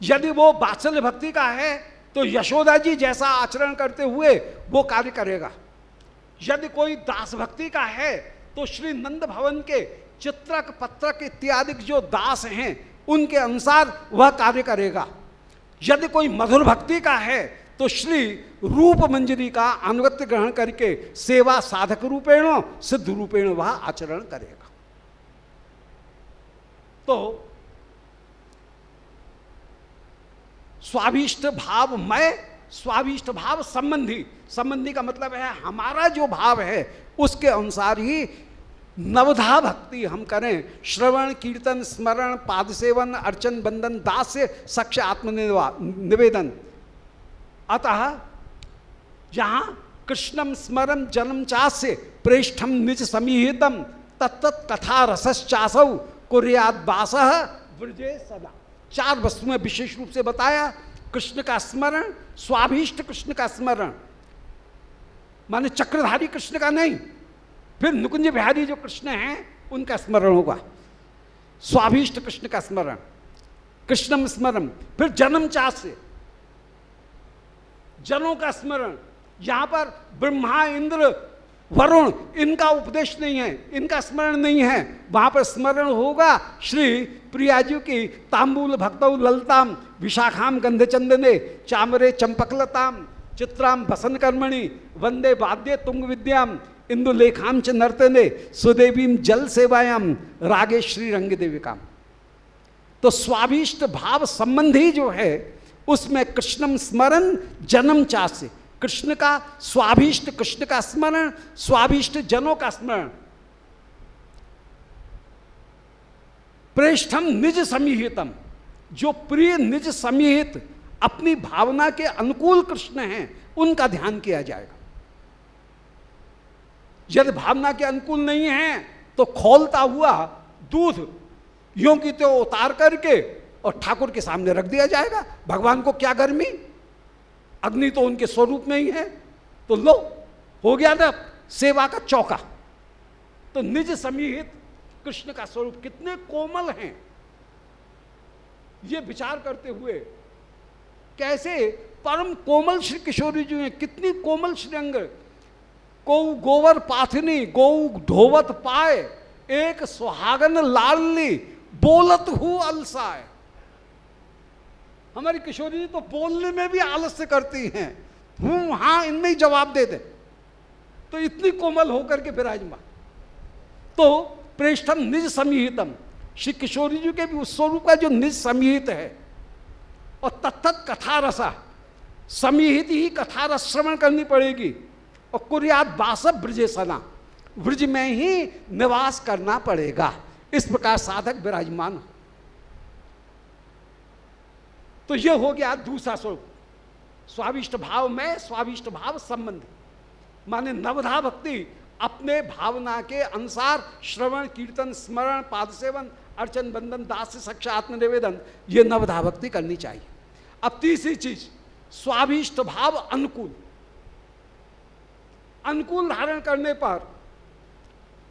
यदि वो वात्सल्य भक्ति का है तो यशोदा जी जैसा आचरण करते हुए वो कार्य करेगा। यदि कोई दास भक्ति का है तो श्री नंद भवन के चित्रक पत्रक इत्यादि जो दास हैं उनके अनुसार वह कार्य करेगा। यदि कोई मधुर भक्ति का है तो श्री रूप मंजरी का अनुगत्य ग्रहण करके सेवा साधक रूपेण सिद्ध रूपेण वह आचरण करेगा। तो स्वाभीष्ट भाव मय, स्वाभीष्ट भाव संबंधी। संबंधी का मतलब है हमारा जो भाव है उसके अनुसार ही नवधा भक्ति हम करें। श्रवण कीर्तन स्मरण पाद सेवन अर्चन बंदन दास्य सक्ष आत्मनिवेदन। अतः जहाँ कृष्णम स्मरम जन्म चास्य प्रेष्ठम निज समीहितम तत्त कथा रसश्चासौ कुर्याद वासः व्रजे सदा। 4 वस्तुएं विशेष रूप से बताया। कृष्ण का स्मरण, स्वाभीष्ट कृष्ण का स्मरण माने चक्रधारी कृष्ण का नहीं, फिर नुकुंज बिहारी जो कृष्ण हैं उनका स्मरण होगा। स्वाभीष्ट कृष्ण का स्मरण, कृष्णम स्मरण। फिर जन्म चास्य, जनों का स्मरण। यहां पर ब्रह्मा इंद्र वरुण इनका उपदेश नहीं है, इनका स्मरण नहीं है। वहां पर स्मरण होगा श्री प्रियाजू की तांबूल भक्तौ ललताम विशाखाम गंधचंदने चामरे चंपकलताम चित्राम बसन कर्मणि वंदे वाद्य तुंग विद्याम इंदुलेखाम च नर्तने सुदेवीम जल सेवायाम रागे श्री रंग देविकाम। तो स्वाभीष्ट भाव संबंधी जो है उसमें कृष्णम स्मरण जन्म चासे, कृष्ण का स्वाभीष्ट, कृष्ण का स्मरण, स्वाभीष्ट जनों का स्मरण। प्रेष्ठम निज समीहितम, जो प्रिय निज समीहित अपनी भावना के अनुकूल कृष्ण हैं उनका ध्यान किया जाएगा। यदि भावना के अनुकूल नहीं है तो खौलता हुआ दूध यों की तो उतार करके और ठाकुर के सामने रख दिया जाएगा। भगवान को क्या गर्मी, अग्नि तो उनके स्वरूप में ही है, तो लो हो गया ना सेवा का चौका। तो निज समीहित कृष्ण का स्वरूप कितने कोमल हैं, ये विचार करते हुए कैसे परम कोमल श्री किशोरी जी हैं, कितनी कोमल श्रीअंग। को गोवर पाथनी गौ ढोवत पाए, एक सुहागन लाडली बोलत हु अलसाए। हमारी किशोरी जी तो बोलने में भी आलस्य करती हैं, हूं हां इनमें ही जवाब दे दे, तो इतनी कोमल होकर के विराजमान। तो प्रेष्ठम निज समीहितम, श्री किशोरी जी के भी उस स्वरूप का जो निज समीहित है। और तत्त कथा रसा, समीहित ही कथा रस श्रवण करनी पड़ेगी। और कुर्यात वासव ब्रजे सना, ब्रज में ही निवास करना पड़ेगा। इस प्रकार साधक विराजमान हो। तो यह हो गया दूसरा स्वरूप, स्वाभिष्ट भाव में स्वाभिष्ट भाव संबंध, माने नवधा भक्ति अपने भावना के अनुसार श्रवण कीर्तन स्मरण पाद सेवन अर्चन बंदन दास से साक्षात आत्मनिवेदन, ये नवधा भक्ति करनी चाहिए। अब तीसरी चीज स्वाभिष्ट भाव अनुकूल, अनुकूल धारण करने पर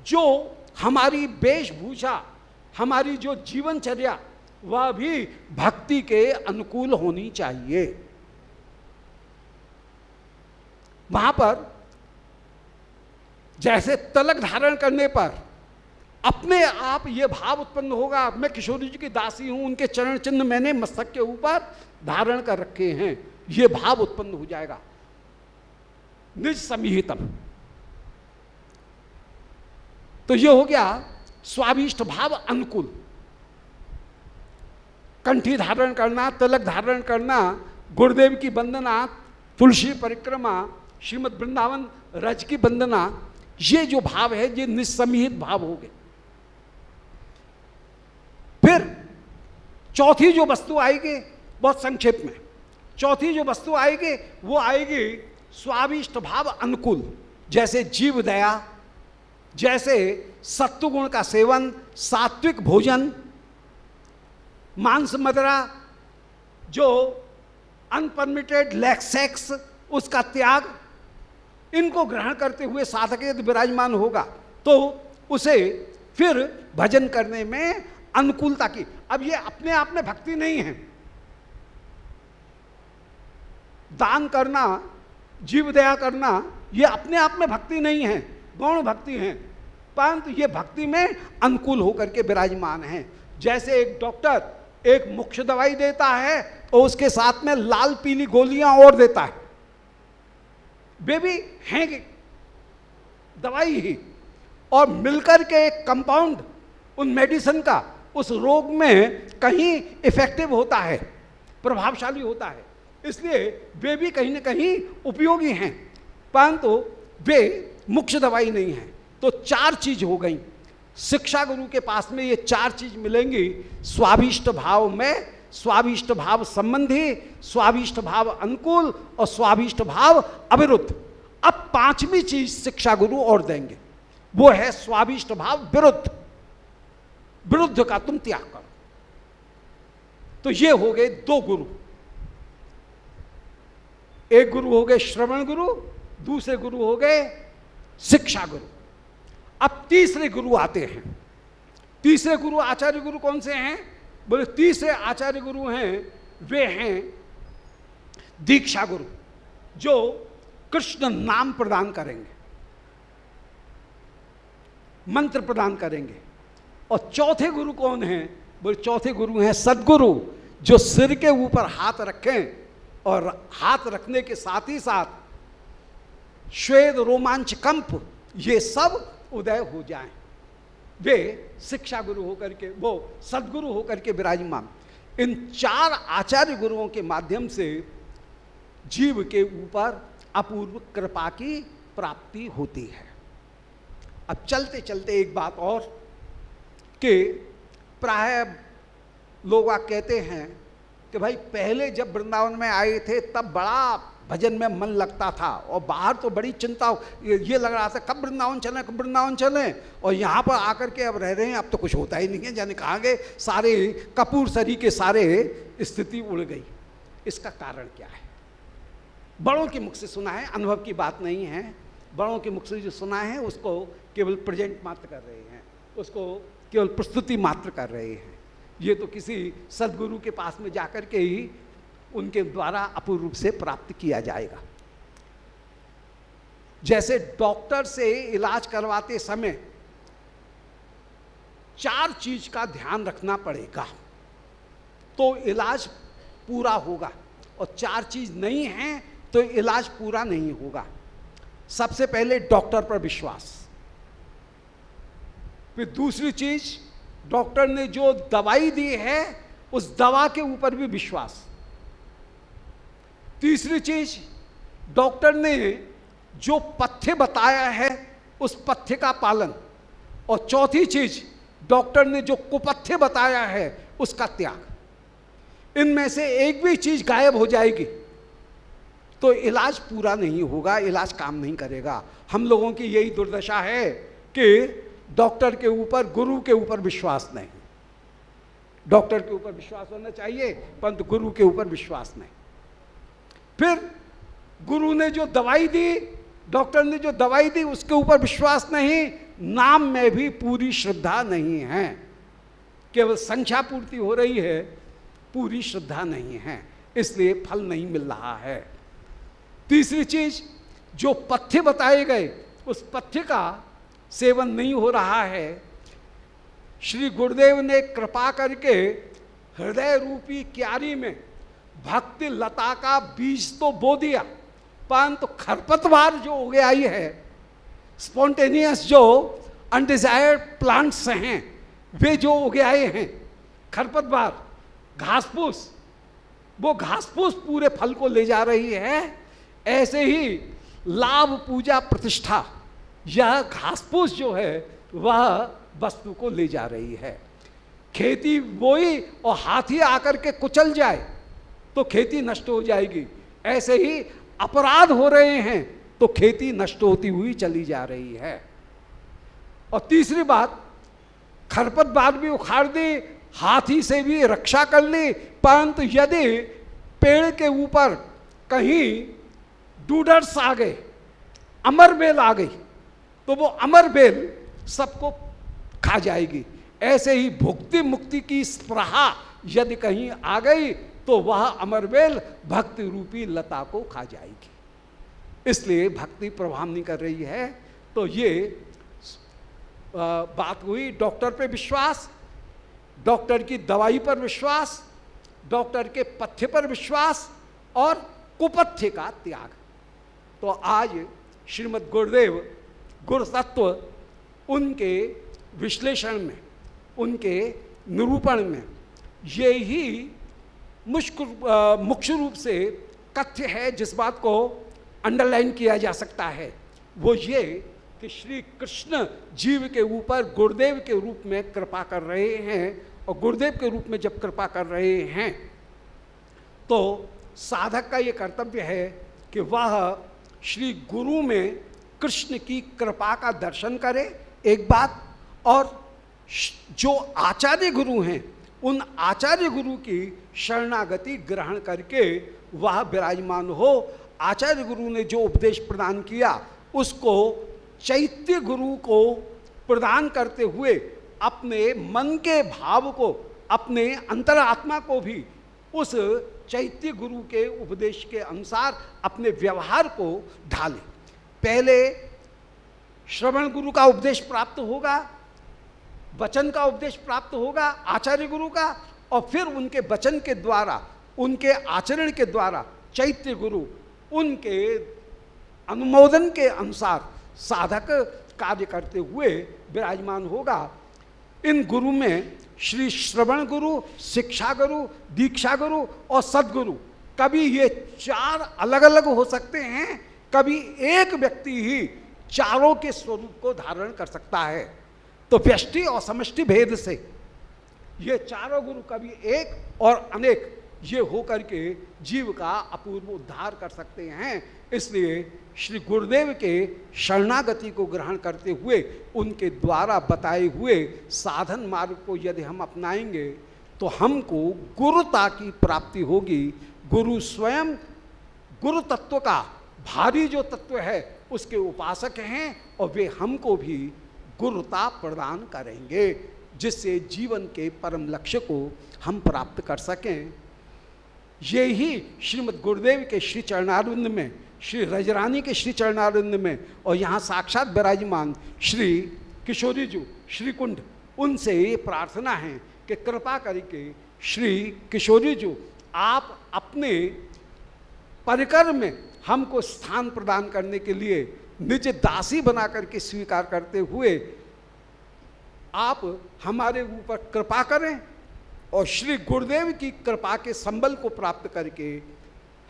जो हमारी वेशभूषा, हमारी जो जीवनचर्या वह भी भक्ति के अनुकूल होनी चाहिए। वहां पर जैसे तलक धारण करने पर अपने आप ये भाव उत्पन्न होगा, मैं किशोरी जी की दासी हूं, उनके चरण चिन्ह मैंने मस्तक के ऊपर धारण कर रखे हैं, ये भाव उत्पन्न हो जाएगा। निज समीहितम, तो ये हो गया स्वाभिष्ट भाव अनुकूल। कंठी धारण करना, तिलक धारण करना, गुरुदेव की वंदना, तुलसी परिक्रमा, श्रीमद वृंदावन रज की वंदना, ये जो भाव है ये निसमीहित भाव हो गए। फिर चौथी जो वस्तु आएगी, बहुत संक्षेप में, चौथी जो वस्तु आएगी वो आएगी स्वाभिष्ट भाव अनुकूल। जैसे जीव दया, जैसे सत्वगुण का सेवन, सात्विक भोजन, मांस मदिरा, जो अनपरमिटेड लैक सेक्स उसका त्याग, इनको ग्रहण करते हुए साधक यदि विराजमान होगा तो उसे फिर भजन करने में अनुकूलता की। अब ये अपने आप में भक्ति नहीं है, दान करना, जीव दया करना, ये अपने आप में भक्ति नहीं है, गौण भक्ति है, परंतु ये भक्ति में अनुकूल होकर के विराजमान है। जैसे एक डॉक्टर एक मुख्य दवाई देता है और उसके साथ में लाल पीली गोलियां और देता है, वे भी हैं दवाई ही, और मिलकर के एक कंपाउंड उन मेडिसिन का उस रोग में कहीं इफेक्टिव होता है, प्रभावशाली होता है, इसलिए वे भी कहीं ना कहीं उपयोगी हैं, परंतु वे मुख्य दवाई नहीं है। तो चार चीज हो गई, शिक्षा गुरु के पास में ये चार चीज मिलेंगी, स्वाभिष्ट भाव में स्वाभिष्ट भाव संबंधी, स्वाभिष्ट भाव अनुकूल और स्वाभिष्ट भाव अविरुद्ध। अब पांचवी चीज शिक्षा गुरु और देंगे, वो है स्वाभिष्ट भाव विरुद्ध, विरुद्ध का तुम त्याग करो। तो ये हो गए दो गुरु, एक गुरु हो गए श्रवण गुरु, दूसरे गुरु हो गए शिक्षा गुरु। अब तीसरे गुरु आते हैं। तीसरे गुरु आचार्य गुरु कौन से हैं? बोले तीसरे आचार्य गुरु हैं वे हैं दीक्षा गुरु, जो कृष्ण नाम प्रदान करेंगे, मंत्र प्रदान करेंगे। और चौथे गुरु कौन हैं? बोले चौथे गुरु हैं सद्गुरु, जो सिर के ऊपर हाथ रखें और हाथ रखने के साथ ही साथ श्वेत रोमांच कंप ये सब उदय हो जाएं। वे शिक्षा गुरु होकर के, वो सदगुरु होकर के विराजमान। इन 4 आचार्य गुरुओं के माध्यम से जीव के ऊपर अपूर्व कृपा की प्राप्ति होती है। अब चलते चलते एक बात और कि प्राय लोग कहते हैं कि भाई पहले जब वृंदावन में आए थे तब बड़ा भजन में मन लगता था और बाहर तो बड़ी चिंता ये लग रहा था कब वृंदावन चलें, कब वृंदावन चलें, और यहाँ पर आकर के अब रह रहे हैं, अब तो कुछ होता ही नहीं है, जाने कहाँ गए सारे कपूर सरी के सारे स्थिति उड़ गई। इसका कारण क्या है? बड़ों के मुख से सुना है, अनुभव की बात नहीं है। बड़ों के मुख से जो सुना है उसको केवल प्रेजेंट मात्र कर रहे हैं, उसको केवल प्रस्तुति मात्र कर रहे हैं। ये तो किसी सदगुरु के पास में जाकर के ही उनके द्वारा अपूर्ण रूप से प्राप्त किया जाएगा। जैसे डॉक्टर से इलाज करवाते समय 4 चीज का ध्यान रखना पड़ेगा तो इलाज पूरा होगा, और 4 चीज नहीं है तो इलाज पूरा नहीं होगा। सबसे पहले डॉक्टर पर विश्वास, फिर दूसरी चीज डॉक्टर ने जो दवाई दी है उस दवा के ऊपर भी विश्वास, तीसरी चीज डॉक्टर ने जो पथ्य बताया है उस पथ्य का पालन, और चौथी चीज डॉक्टर ने जो कुपथ्य बताया है उसका त्याग। इनमें से एक भी चीज गायब हो जाएगी तो इलाज पूरा नहीं होगा, इलाज काम नहीं करेगा। हम लोगों की यही दुर्दशा है कि डॉक्टर के ऊपर, गुरु के ऊपर विश्वास नहीं। डॉक्टर के ऊपर विश्वास होना चाहिए परंतु गुरु के ऊपर विश्वास नहीं। फिर गुरु ने जो दवाई दी, डॉक्टर ने जो दवाई दी उसके ऊपर विश्वास नहीं, नाम में भी पूरी श्रद्धा नहीं है, केवल संख्या पूर्ति हो रही है, पूरी श्रद्धा नहीं है, इसलिए फल नहीं मिल रहा है। तीसरी चीज जो पथ्य बताए गए उस पथ्य का सेवन नहीं हो रहा है। श्री गुरुदेव ने कृपा करके हृदय रूपी क्यारी में भक्ति लता का बीज तो बो दिया, परंतु खरपतवार जो उग आई है, स्पॉन्टेनियस जो अनडिजायर्ड प्लांट्स हैं वे जो उग आए हैं, खरपतवार, घासफूस, वो घासफूस पूरे फल को ले जा रही है। ऐसे ही लाभ, पूजा, प्रतिष्ठा, यह घासफूस जो है वह वस्तु को ले जा रही है। खेती बोई और हाथी आकर के कुचल जाए तो खेती नष्ट हो जाएगी, ऐसे ही अपराध हो रहे हैं तो खेती नष्ट होती हुई चली जा रही है। और तीसरी बात, खरपतवार भी उखाड़ दी, हाथी से भी रक्षा कर ली, परंतु यदि पेड़ के ऊपर कहीं डूडर्स आ गए, अमर बेल आ गई, तो वो अमर बेल सबको खा जाएगी। ऐसे ही भुक्ति मुक्ति की स्पृहा यदि कहीं आ गई तो वह अमरवेल भक्ति रूपी लता को खा जाएगी। इसलिए भक्ति प्रभाव नहीं कर रही है। तो ये बात हुई डॉक्टर पे विश्वास, डॉक्टर की दवाई पर विश्वास, डॉक्टर के पथ्य पर विश्वास और कुपथ्य का त्याग। तो आज श्रीमद् गुरुदेव गुरु तत्व उनके विश्लेषण में, उनके निरूपण में ये ही मुख्य रूप से कथ्य है। जिस बात को अंडरलाइन किया जा सकता है वो ये कि श्री कृष्ण जीव के ऊपर गुरुदेव के रूप में कृपा कर रहे हैं, और गुरुदेव के रूप में जब कृपा कर रहे हैं तो साधक का ये कर्तव्य है कि वह श्री गुरु में कृष्ण की कृपा का दर्शन करे, एक बात, और जो आचार्य गुरु हैं उन आचार्य गुरु की शरणागति ग्रहण करके वह विराजमान हो। आचार्य गुरु ने जो उपदेश प्रदान किया उसको चैत्य गुरु को प्रदान करते हुए अपने मन के भाव को, अपने अंतरात्मा को भी उस चैत्य गुरु के उपदेश के अनुसार अपने व्यवहार को ढाले। पहले श्रवण गुरु का उपदेश प्राप्त होगा, वचन का उपदेश प्राप्त होगा आचार्य गुरु का, और फिर उनके वचन के द्वारा, उनके आचरण के द्वारा चैत्य गुरु उनके अनुमोदन के अनुसार साधक कार्य करते हुए विराजमान होगा। इन गुरु में श्री श्रवण गुरु, शिक्षा गुरु, दीक्षा गुरु और सद्गुरु, कभी ये चार अलग अलग हो सकते हैं, कभी एक व्यक्ति ही चारों के स्वरूप को धारण कर सकता है। तो व्यष्टि और समष्टि भेद से ये चारों गुरु कभी एक और अनेक ये होकर के जीव का अपूर्व उद्धार कर सकते हैं। इसलिए श्री गुरुदेव के शरणागति को ग्रहण करते हुए उनके द्वारा बताए हुए साधन मार्ग को यदि हम अपनाएंगे तो हमको गुरुता की प्राप्ति होगी। गुरु स्वयं गुरु तत्व का भारी जो तत्व है उसके उपासक हैं और वे हमको भी गुरुता प्रदान करेंगे, जिससे जीवन के परम लक्ष्य को हम प्राप्त कर सकें। ये ही श्रीमद् गुरुदेव के श्री चरणारविंद में, श्री रजरानी के श्री चरणारविंद में और यहाँ साक्षात विराजमान श्री किशोरी जी श्री कुंड, उनसे ये प्रार्थना है कि कृपा करके श्री किशोरी जी आप अपने परिकर में हमको स्थान प्रदान करने के लिए निज दासी बना करके स्वीकार करते हुए आप हमारे ऊपर कृपा करें और श्री गुरुदेव की कृपा के संबल को प्राप्त करके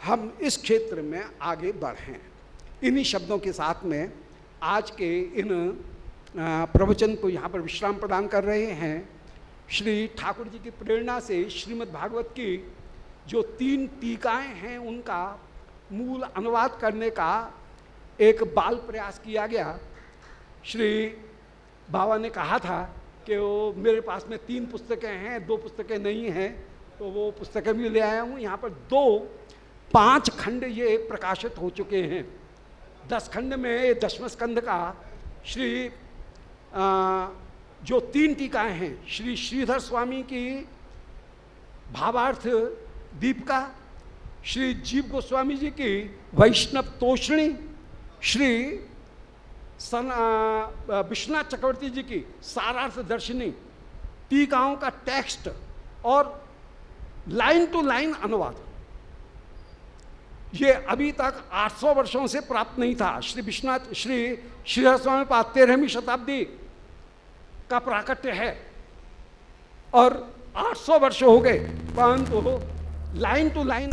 हम इस क्षेत्र में आगे बढ़ें। इन्हीं शब्दों के साथ में आज के इन प्रवचन को यहाँ पर विश्राम प्रदान कर रहे हैं। श्री ठाकुर जी की प्रेरणा से श्रीमद् भागवत की जो 3 टीकाएं हैं उनका मूल अनुवाद करने का एक बाल प्रयास किया गया। श्री बाबा ने कहा था कि वो मेरे पास में 3 पुस्तकें हैं, 2 पुस्तकें नहीं हैं, तो वो पुस्तकें भी ले आया हूँ। यहाँ पर 5 खंड ये प्रकाशित हो चुके हैं। 10 खंड में 10वें स्कंध का श्री जो 3 टीकाएं हैं, श्री श्रीधर स्वामी की भावार्थ दीपिका, श्री जीव गोस्वामी जी की वैष्णव तोषणी, श्री विश्वनाथ चक्रवर्ती जी की सारार्थ दर्शिनी, टीकाओं का टेक्स्ट और लाइन टू लाइन अनुवाद, ये अभी तक 800 वर्षों से प्राप्त नहीं था। श्री विश्वनाथ श्री श्रीधर स्वामी पाद 13वीं शताब्दी का प्राकट्य है और 800 वर्ष हो गए, परंतु लाइन टू लाइन